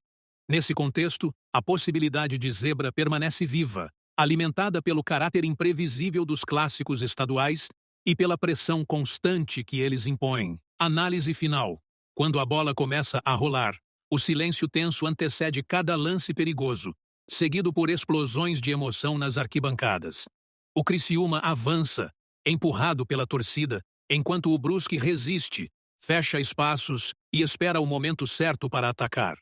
Nesse contexto, a possibilidade de zebra permanece viva, alimentada pelo caráter imprevisível dos clássicos estaduais e pela pressão constante que eles impõem. Análise final. Quando a bola começa a rolar, o silêncio tenso antecede cada lance perigoso, seguido por explosões de emoção nas arquibancadas. O Criciúma avança, empurrado pela torcida, enquanto o Brusque resiste, fecha espaços e espera o momento certo para atacar.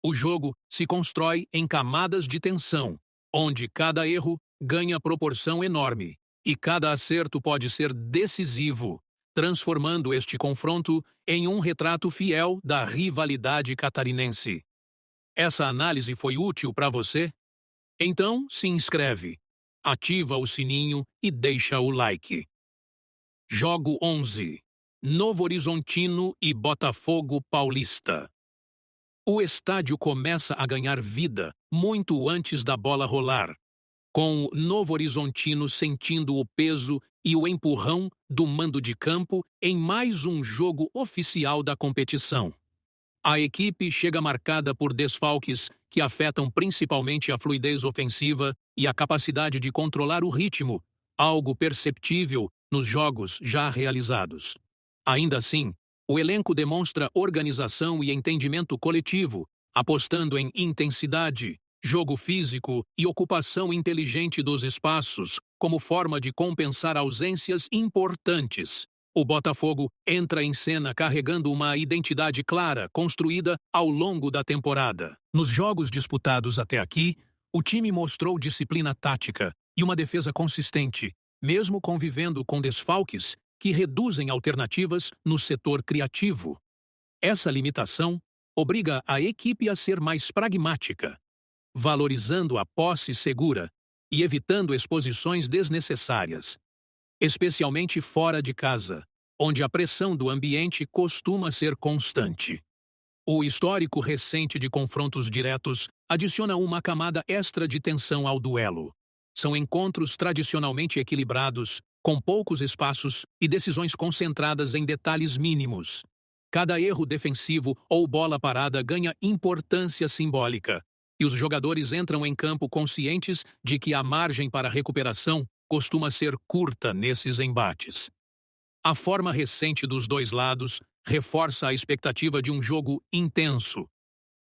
O jogo se constrói em camadas de tensão, onde cada erro ganha proporção enorme e cada acerto pode ser decisivo, transformando este confronto em um retrato fiel da rivalidade catarinense. Essa análise foi útil para você? Então, se inscreve, ativa o sininho e deixa o like. Jogo 11. Novo Horizontino e Botafogo Paulista. O estádio começa a ganhar vida muito antes da bola rolar, com o Novo Horizontino sentindo o peso e o empurrão do mando de campo em mais um jogo oficial da competição. A equipe chega marcada por desfalques que afetam principalmente a fluidez ofensiva e a capacidade de controlar o ritmo, algo perceptível nos jogos já realizados. Ainda assim, o elenco demonstra organização e entendimento coletivo, apostando em intensidade, jogo físico e ocupação inteligente dos espaços, como forma de compensar ausências importantes. O Botafogo entra em cena carregando uma identidade clara construída ao longo da temporada. Nos jogos disputados até aqui, o time mostrou disciplina tática e uma defesa consistente, mesmo convivendo com desfalques que reduzem alternativas no setor criativo. Essa limitação obriga a equipe a ser mais pragmática, valorizando a posse segura e evitando exposições desnecessárias, especialmente fora de casa, onde a pressão do ambiente costuma ser constante. O histórico recente de confrontos diretos adiciona uma camada extra de tensão ao duelo. São encontros tradicionalmente equilibrados, com poucos espaços e decisões concentradas em detalhes mínimos. Cada erro defensivo ou bola parada ganha importância simbólica, e os jogadores entram em campo conscientes de que a margem para recuperação costuma ser curta nesses embates. A forma recente dos dois lados reforça a expectativa de um jogo intenso.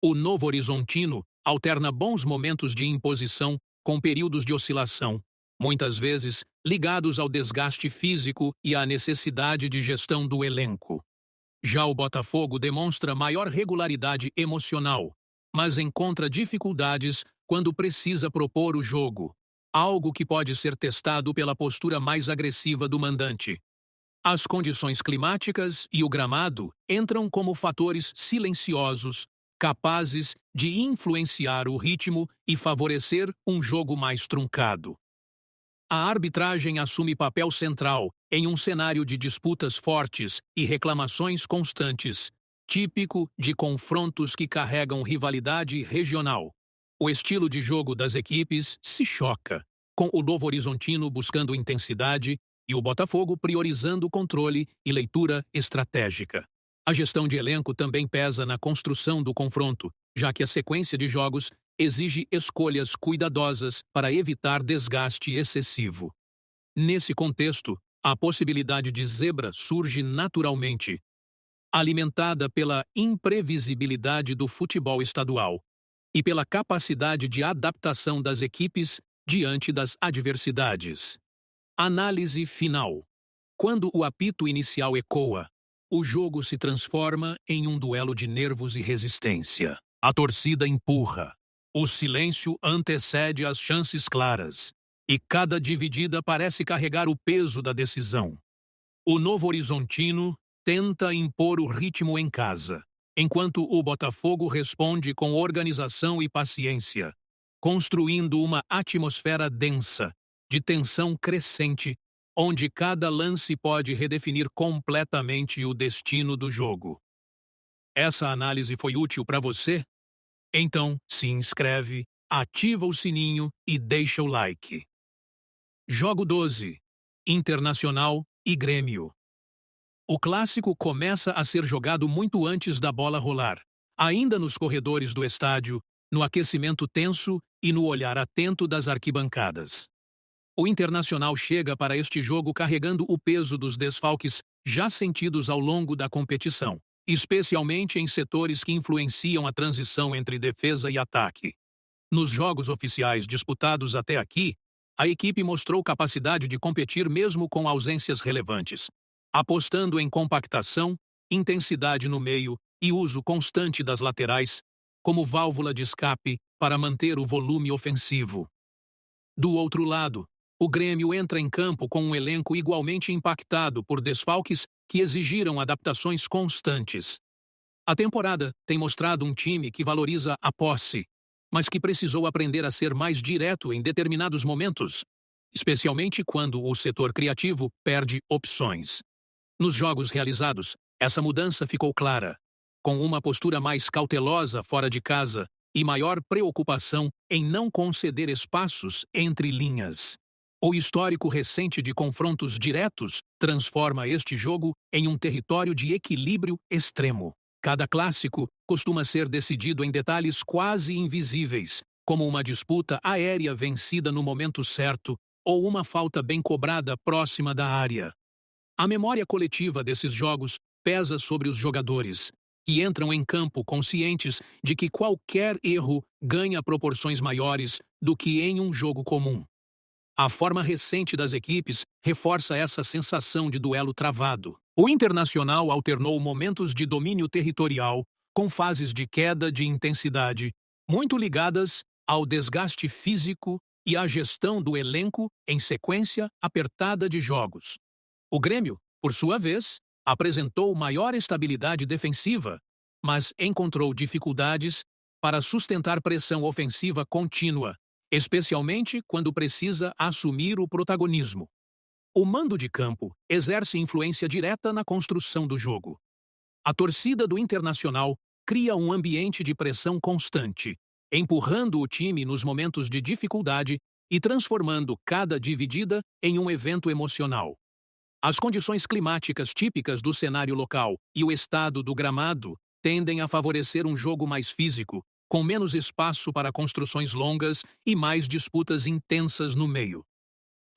O Novo Horizontino alterna bons momentos de imposição com períodos de oscilação, muitas vezes ligados ao desgaste físico e à necessidade de gestão do elenco. Já o Botafogo demonstra maior regularidade emocional, mas encontra dificuldades quando precisa propor o jogo, algo que pode ser testado pela postura mais agressiva do mandante. As condições climáticas e o gramado entram como fatores silenciosos, capazes de influenciar o ritmo e favorecer um jogo mais truncado. A arbitragem assume papel central em um cenário de disputas fortes e reclamações constantes, típico de confrontos que carregam rivalidade regional. O estilo de jogo das equipes se choca, com o Novo Horizontino buscando intensidade e o Botafogo priorizando controle e leitura estratégica. A gestão de elenco também pesa na construção do confronto, já que a sequência de jogos exige escolhas cuidadosas para evitar desgaste excessivo. Nesse contexto, a possibilidade de zebra surge naturalmente, alimentada pela imprevisibilidade do futebol estadual e pela capacidade de adaptação das equipes diante das adversidades. Análise final. Quando o apito inicial ecoa, o jogo se transforma em um duelo de nervos e resistência. A torcida empurra. O silêncio antecede as chances claras, e cada dividida parece carregar o peso da decisão. O Novo Horizontino tenta impor o ritmo em casa, enquanto o Botafogo responde com organização e paciência, construindo uma atmosfera densa, de tensão crescente, onde cada lance pode redefinir completamente o destino do jogo. Essa análise foi útil para você? Então, se inscreve, ativa o sininho e deixa o like. Jogo 12. Internacional e Grêmio. O clássico começa a ser jogado muito antes da bola rolar, ainda nos corredores do estádio, no aquecimento tenso e no olhar atento das arquibancadas. O Internacional chega para este jogo carregando o peso dos desfalques já sentidos ao longo da competição, especialmente em setores que influenciam a transição entre defesa e ataque. Nos jogos oficiais disputados até aqui, a equipe mostrou capacidade de competir mesmo com ausências relevantes, apostando em compactação, intensidade no meio e uso constante das laterais como válvula de escape para manter o volume ofensivo. Do outro lado, o Grêmio entra em campo com um elenco igualmente impactado por desfalques que exigiram adaptações constantes. A temporada tem mostrado um time que valoriza a posse, mas que precisou aprender a ser mais direto em determinados momentos, especialmente quando o setor criativo perde opções. Nos jogos realizados, essa mudança ficou clara, com uma postura mais cautelosa fora de casa e maior preocupação em não conceder espaços entre linhas. O histórico recente de confrontos diretos transforma este jogo em um território de equilíbrio extremo. Cada clássico costuma ser decidido em detalhes quase invisíveis, como uma disputa aérea vencida no momento certo ou uma falta bem cobrada próxima da área. A memória coletiva desses jogos pesa sobre os jogadores, que entram em campo conscientes de que qualquer erro ganha proporções maiores do que em um jogo comum. A forma recente das equipes reforça essa sensação de duelo travado. O Internacional alternou momentos de domínio territorial com fases de queda de intensidade, muito ligadas ao desgaste físico e à gestão do elenco em sequência apertada de jogos. O Grêmio, por sua vez, apresentou maior estabilidade defensiva, mas encontrou dificuldades para sustentar pressão ofensiva contínua, especialmente quando precisa assumir o protagonismo. O mando de campo exerce influência direta na construção do jogo. A torcida do Internacional cria um ambiente de pressão constante, empurrando o time nos momentos de dificuldade e transformando cada dividida em um evento emocional. As condições climáticas típicas do cenário local e o estado do gramado tendem a favorecer um jogo mais físico, com menos espaço para construções longas e mais disputas intensas no meio.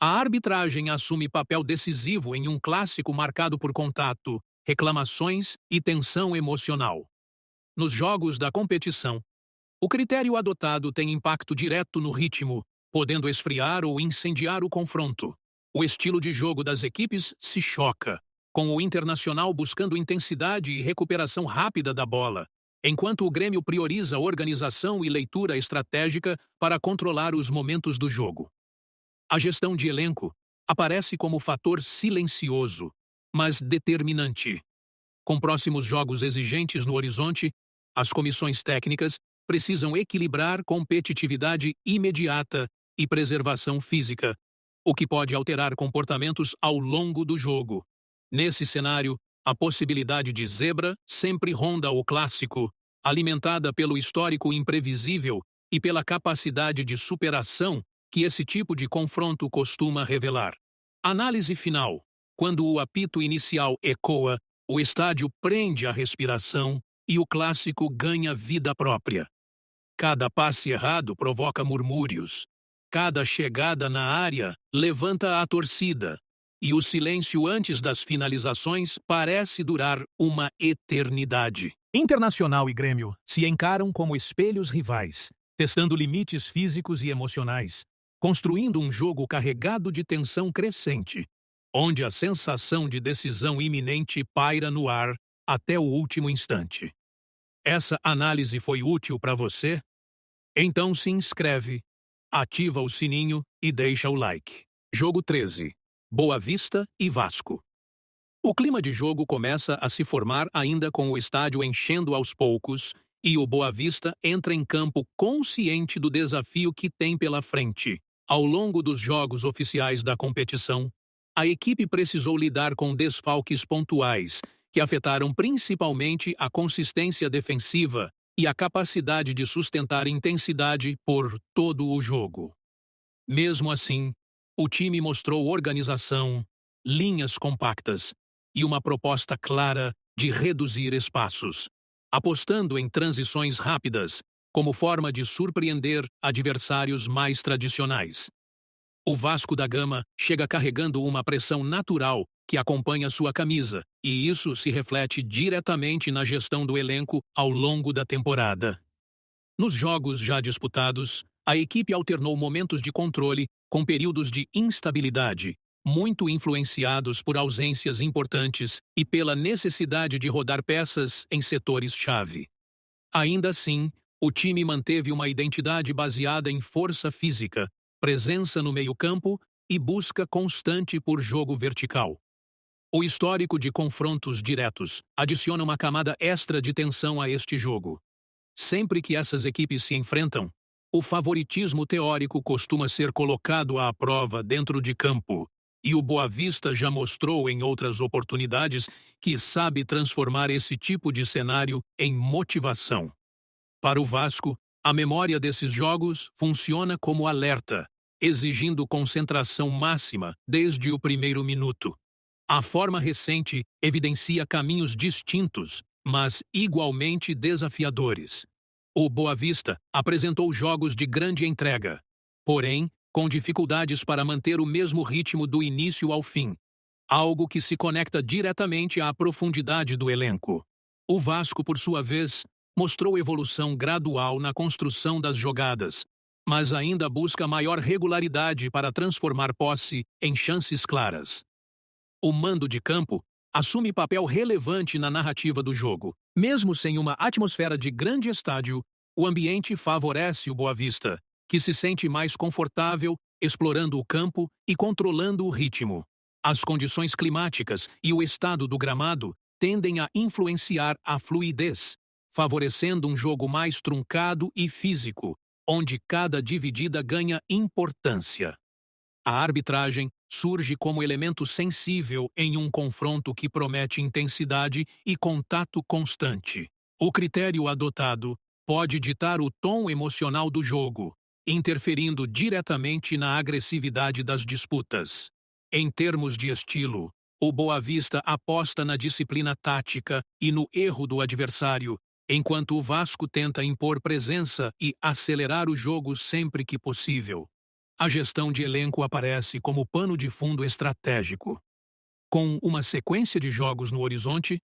A arbitragem assume papel decisivo em um clássico marcado por contato, reclamações e tensão emocional. Nos jogos da competição, o critério adotado tem impacto direto no ritmo, podendo esfriar ou incendiar o confronto. O estilo de jogo das equipes se choca, com o Internacional buscando intensidade e recuperação rápida da bola, enquanto o Grêmio prioriza organização e leitura estratégica para controlar os momentos do jogo. A gestão de elenco aparece como fator silencioso, mas determinante. Com próximos jogos exigentes no horizonte, as comissões técnicas precisam equilibrar competitividade imediata e preservação física, o que pode alterar comportamentos ao longo do jogo. Nesse cenário, A possibilidade de zebra sempre ronda o clássico, alimentada pelo histórico imprevisível e pela capacidade de superação que esse tipo de confronto costuma revelar. Análise final. Quando o apito inicial ecoa, o estádio prende a respiração e o clássico ganha vida própria. Cada passe errado provoca murmúrios. Cada chegada na área levanta a torcida. E o silêncio antes das finalizações parece durar uma eternidade. Internacional e Grêmio se encaram como espelhos rivais, testando limites físicos e emocionais, construindo um jogo carregado de tensão crescente, onde a sensação de decisão iminente paira no ar até o último instante. Essa análise foi útil para você? Então se inscreve, ativa o sininho e deixa o like. Jogo 13. Boa Vista e Vasco. O clima de jogo começa a se formar ainda com o estádio enchendo aos poucos e o Boa Vista entra em campo consciente do desafio que tem pela frente. Ao longo dos jogos oficiais da competição, a equipe precisou lidar com desfalques pontuais que afetaram principalmente a consistência defensiva e a capacidade de sustentar intensidade por todo o jogo. Mesmo assim, o time mostrou organização, linhas compactas e uma proposta clara de reduzir espaços, apostando em transições rápidas como forma de surpreender adversários mais tradicionais. O Vasco da Gama chega carregando uma pressão natural que acompanha sua camisa, e isso se reflete diretamente na gestão do elenco ao longo da temporada. Nos jogos já disputados, a equipe alternou momentos de controle com períodos de instabilidade, muito influenciados por ausências importantes e pela necessidade de rodar peças em setores-chave. Ainda assim, o time manteve uma identidade baseada em força física, presença no meio-campo e busca constante por jogo vertical. O histórico de confrontos diretos adiciona uma camada extra de tensão a este jogo. Sempre que essas equipes se enfrentam, o favoritismo teórico costuma ser colocado à prova dentro de campo, e o Boa Vista já mostrou em outras oportunidades que sabe transformar esse tipo de cenário em motivação. Para o Vasco, a memória desses jogos funciona como alerta, exigindo concentração máxima desde o primeiro minuto. A forma recente evidencia caminhos distintos, mas igualmente desafiadores. O Boa Vista apresentou jogos de grande entrega, porém, com dificuldades para manter o mesmo ritmo do início ao fim, algo que se conecta diretamente à profundidade do elenco. O Vasco, por sua vez, mostrou evolução gradual na construção das jogadas, mas ainda busca maior regularidade para transformar posse em chances claras. O mando de campo assume papel relevante na narrativa do jogo. Mesmo sem uma atmosfera de grande estádio, o ambiente favorece o Boa Vista, que se sente mais confortável explorando o campo e controlando o ritmo. As condições climáticas e o estado do gramado tendem a influenciar a fluidez, favorecendo um jogo mais truncado e físico, onde cada dividida ganha importância. A arbitragem surge como elemento sensível em um confronto que promete intensidade e contato constante. O critério adotado pode ditar o tom emocional do jogo, interferindo diretamente na agressividade das disputas. Em termos de estilo, o Boa Vista aposta na disciplina tática e no erro do adversário, enquanto o Vasco tenta impor presença e acelerar o jogo sempre que possível. A gestão de elenco aparece como pano de fundo estratégico. Com uma sequência de jogos no horizonte,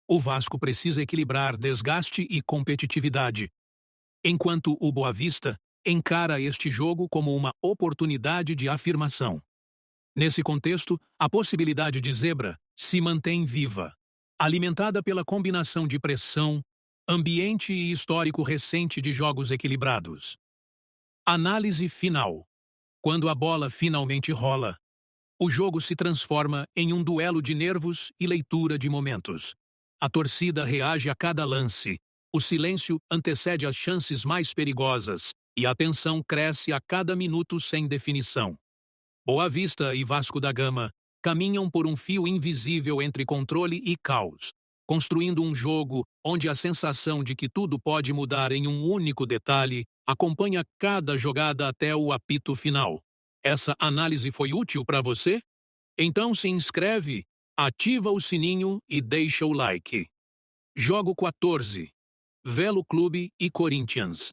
o Vasco precisa equilibrar desgaste e competitividade, enquanto o Boa Vista encara este jogo como uma oportunidade de afirmação. Nesse contexto, a possibilidade de zebra se mantém viva, alimentada pela combinação de pressão, ambiente e histórico recente de jogos equilibrados. Análise final. Quando a bola finalmente rola, o jogo se transforma em um duelo de nervos e leitura de momentos. A torcida reage a cada lance, o silêncio antecede as chances mais perigosas e a tensão cresce a cada minuto sem definição. Boa Vista e Vasco da Gama caminham por um fio invisível entre controle e caos, construindo um jogo onde a sensação de que tudo pode mudar em um único detalhe acompanha cada jogada até o apito final. Essa análise foi útil para você? Então se inscreve, ativa o sininho e deixa o like. Jogo 14. Velo Clube e Corinthians.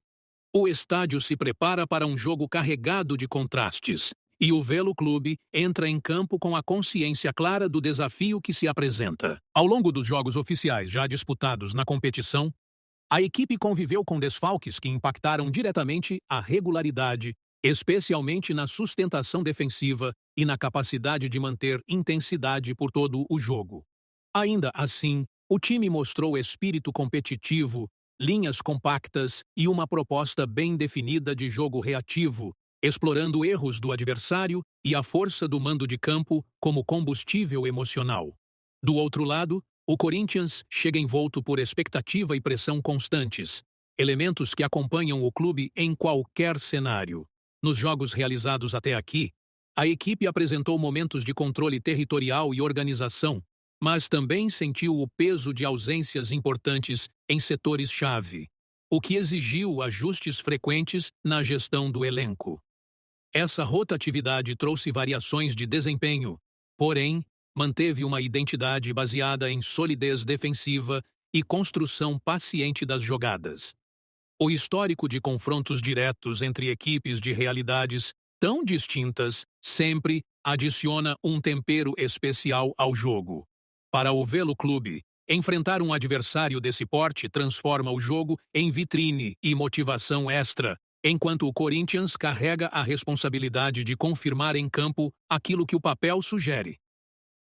O estádio se prepara para um jogo carregado de contrastes, e o Velo Clube entra em campo com a consciência clara do desafio que se apresenta. Ao longo dos jogos oficiais já disputados na competição, a equipe conviveu com desfalques que impactaram diretamente a regularidade, especialmente na sustentação defensiva e na capacidade de manter intensidade por todo o jogo. Ainda assim, o time mostrou espírito competitivo, linhas compactas e uma proposta bem definida de jogo reativo, explorando erros do adversário e a força do mando de campo como combustível emocional. Do outro lado, o Corinthians chega envolto por expectativa e pressão constantes, elementos que acompanham o clube em qualquer cenário. Nos jogos realizados até aqui, a equipe apresentou momentos de controle territorial e organização, mas também sentiu o peso de ausências importantes em setores-chave, o que exigiu ajustes frequentes na gestão do elenco. Essa rotatividade trouxe variações de desempenho, porém, manteve uma identidade baseada em solidez defensiva e construção paciente das jogadas. O histórico de confrontos diretos entre equipes de realidades tão distintas sempre adiciona um tempero especial ao jogo. Para o Velo Clube, enfrentar um adversário desse porte transforma o jogo em vitrine e motivação extra, enquanto o Corinthians carrega a responsabilidade de confirmar em campo aquilo que o papel sugere.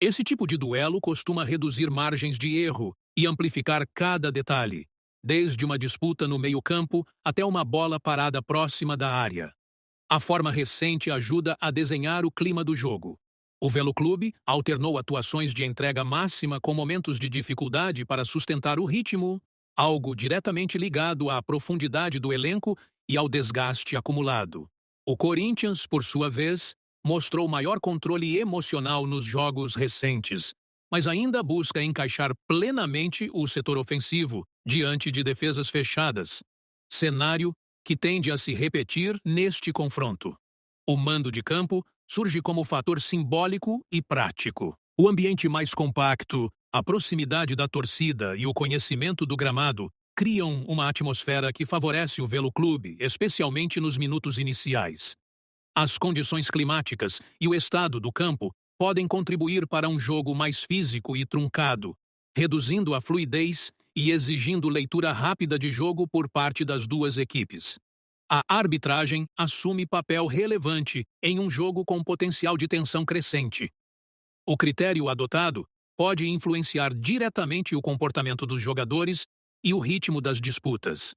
Esse tipo de duelo costuma reduzir margens de erro e amplificar cada detalhe, desde uma disputa no meio-campo até uma bola parada próxima da área. A forma recente ajuda a desenhar o clima do jogo. O Velo Clube alternou atuações de entrega máxima com momentos de dificuldade para sustentar o ritmo, algo diretamente ligado à profundidade do elenco e ao desgaste acumulado. O Corinthians, por sua vez, mostrou maior controle emocional nos jogos recentes, mas ainda busca encaixar plenamente o setor ofensivo diante de defesas fechadas, cenário que tende a se repetir neste confronto. O mando de campo surge como fator simbólico e prático. O ambiente mais compacto, a proximidade da torcida e o conhecimento do gramado criam uma atmosfera que favorece o Velo Clube, especialmente nos minutos iniciais. As condições climáticas e o estado do campo podem contribuir para um jogo mais físico e truncado, reduzindo a fluidez e exigindo leitura rápida de jogo por parte das duas equipes. A arbitragem assume papel relevante em um jogo com potencial de tensão crescente. O critério adotado pode influenciar diretamente o comportamento dos jogadores e o ritmo das disputas.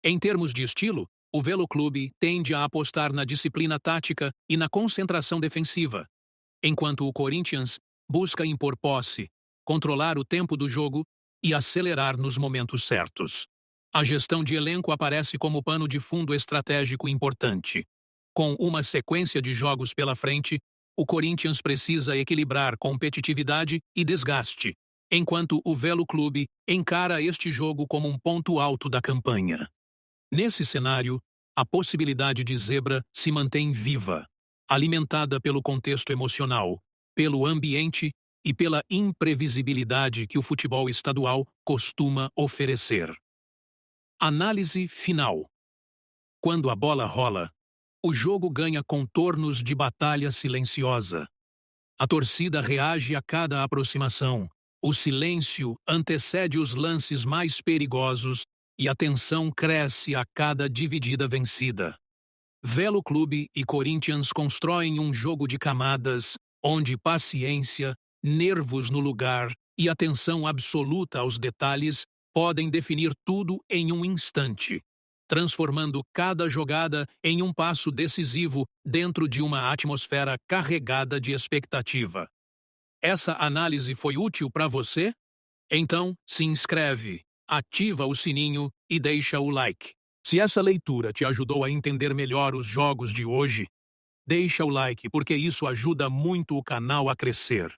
Em termos de estilo, o Velo Clube tende a apostar na disciplina tática e na concentração defensiva, enquanto o Corinthians busca impor posse, controlar o tempo do jogo e acelerar nos momentos certos. A gestão de elenco aparece como pano de fundo estratégico importante. Com uma sequência de jogos pela frente, o Corinthians precisa equilibrar competitividade e desgaste, enquanto o Velo Clube encara este jogo como um ponto alto da campanha. Nesse cenário, a possibilidade de zebra se mantém viva, alimentada pelo contexto emocional, pelo ambiente e pela imprevisibilidade que o futebol estadual costuma oferecer. Análise final. Quando a bola rola, o jogo ganha contornos de batalha silenciosa. A torcida reage a cada aproximação. O silêncio antecede os lances mais perigosos e a tensão cresce a cada dividida vencida. Velo Clube e Corinthians constroem um jogo de camadas onde paciência, nervos no lugar e atenção absoluta aos detalhes podem definir tudo em um instante, transformando cada jogada em um passo decisivo dentro de uma atmosfera carregada de expectativa. Essa análise foi útil para você? Então, se inscreve, ativa o sininho e deixa o like. Se essa leitura te ajudou a entender melhor os jogos de hoje, Deixa o like porque isso ajuda muito o canal a crescer.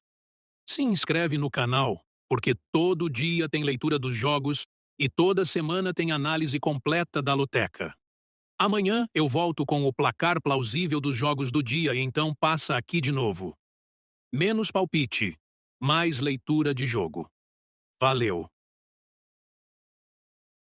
Se inscreve no canal, porque todo dia tem leitura dos jogos e toda semana tem análise completa da loteca. Amanhã eu volto com o placar plausível dos jogos do dia e então passa aqui de novo. Menos palpite, mais leitura de jogo. Valeu!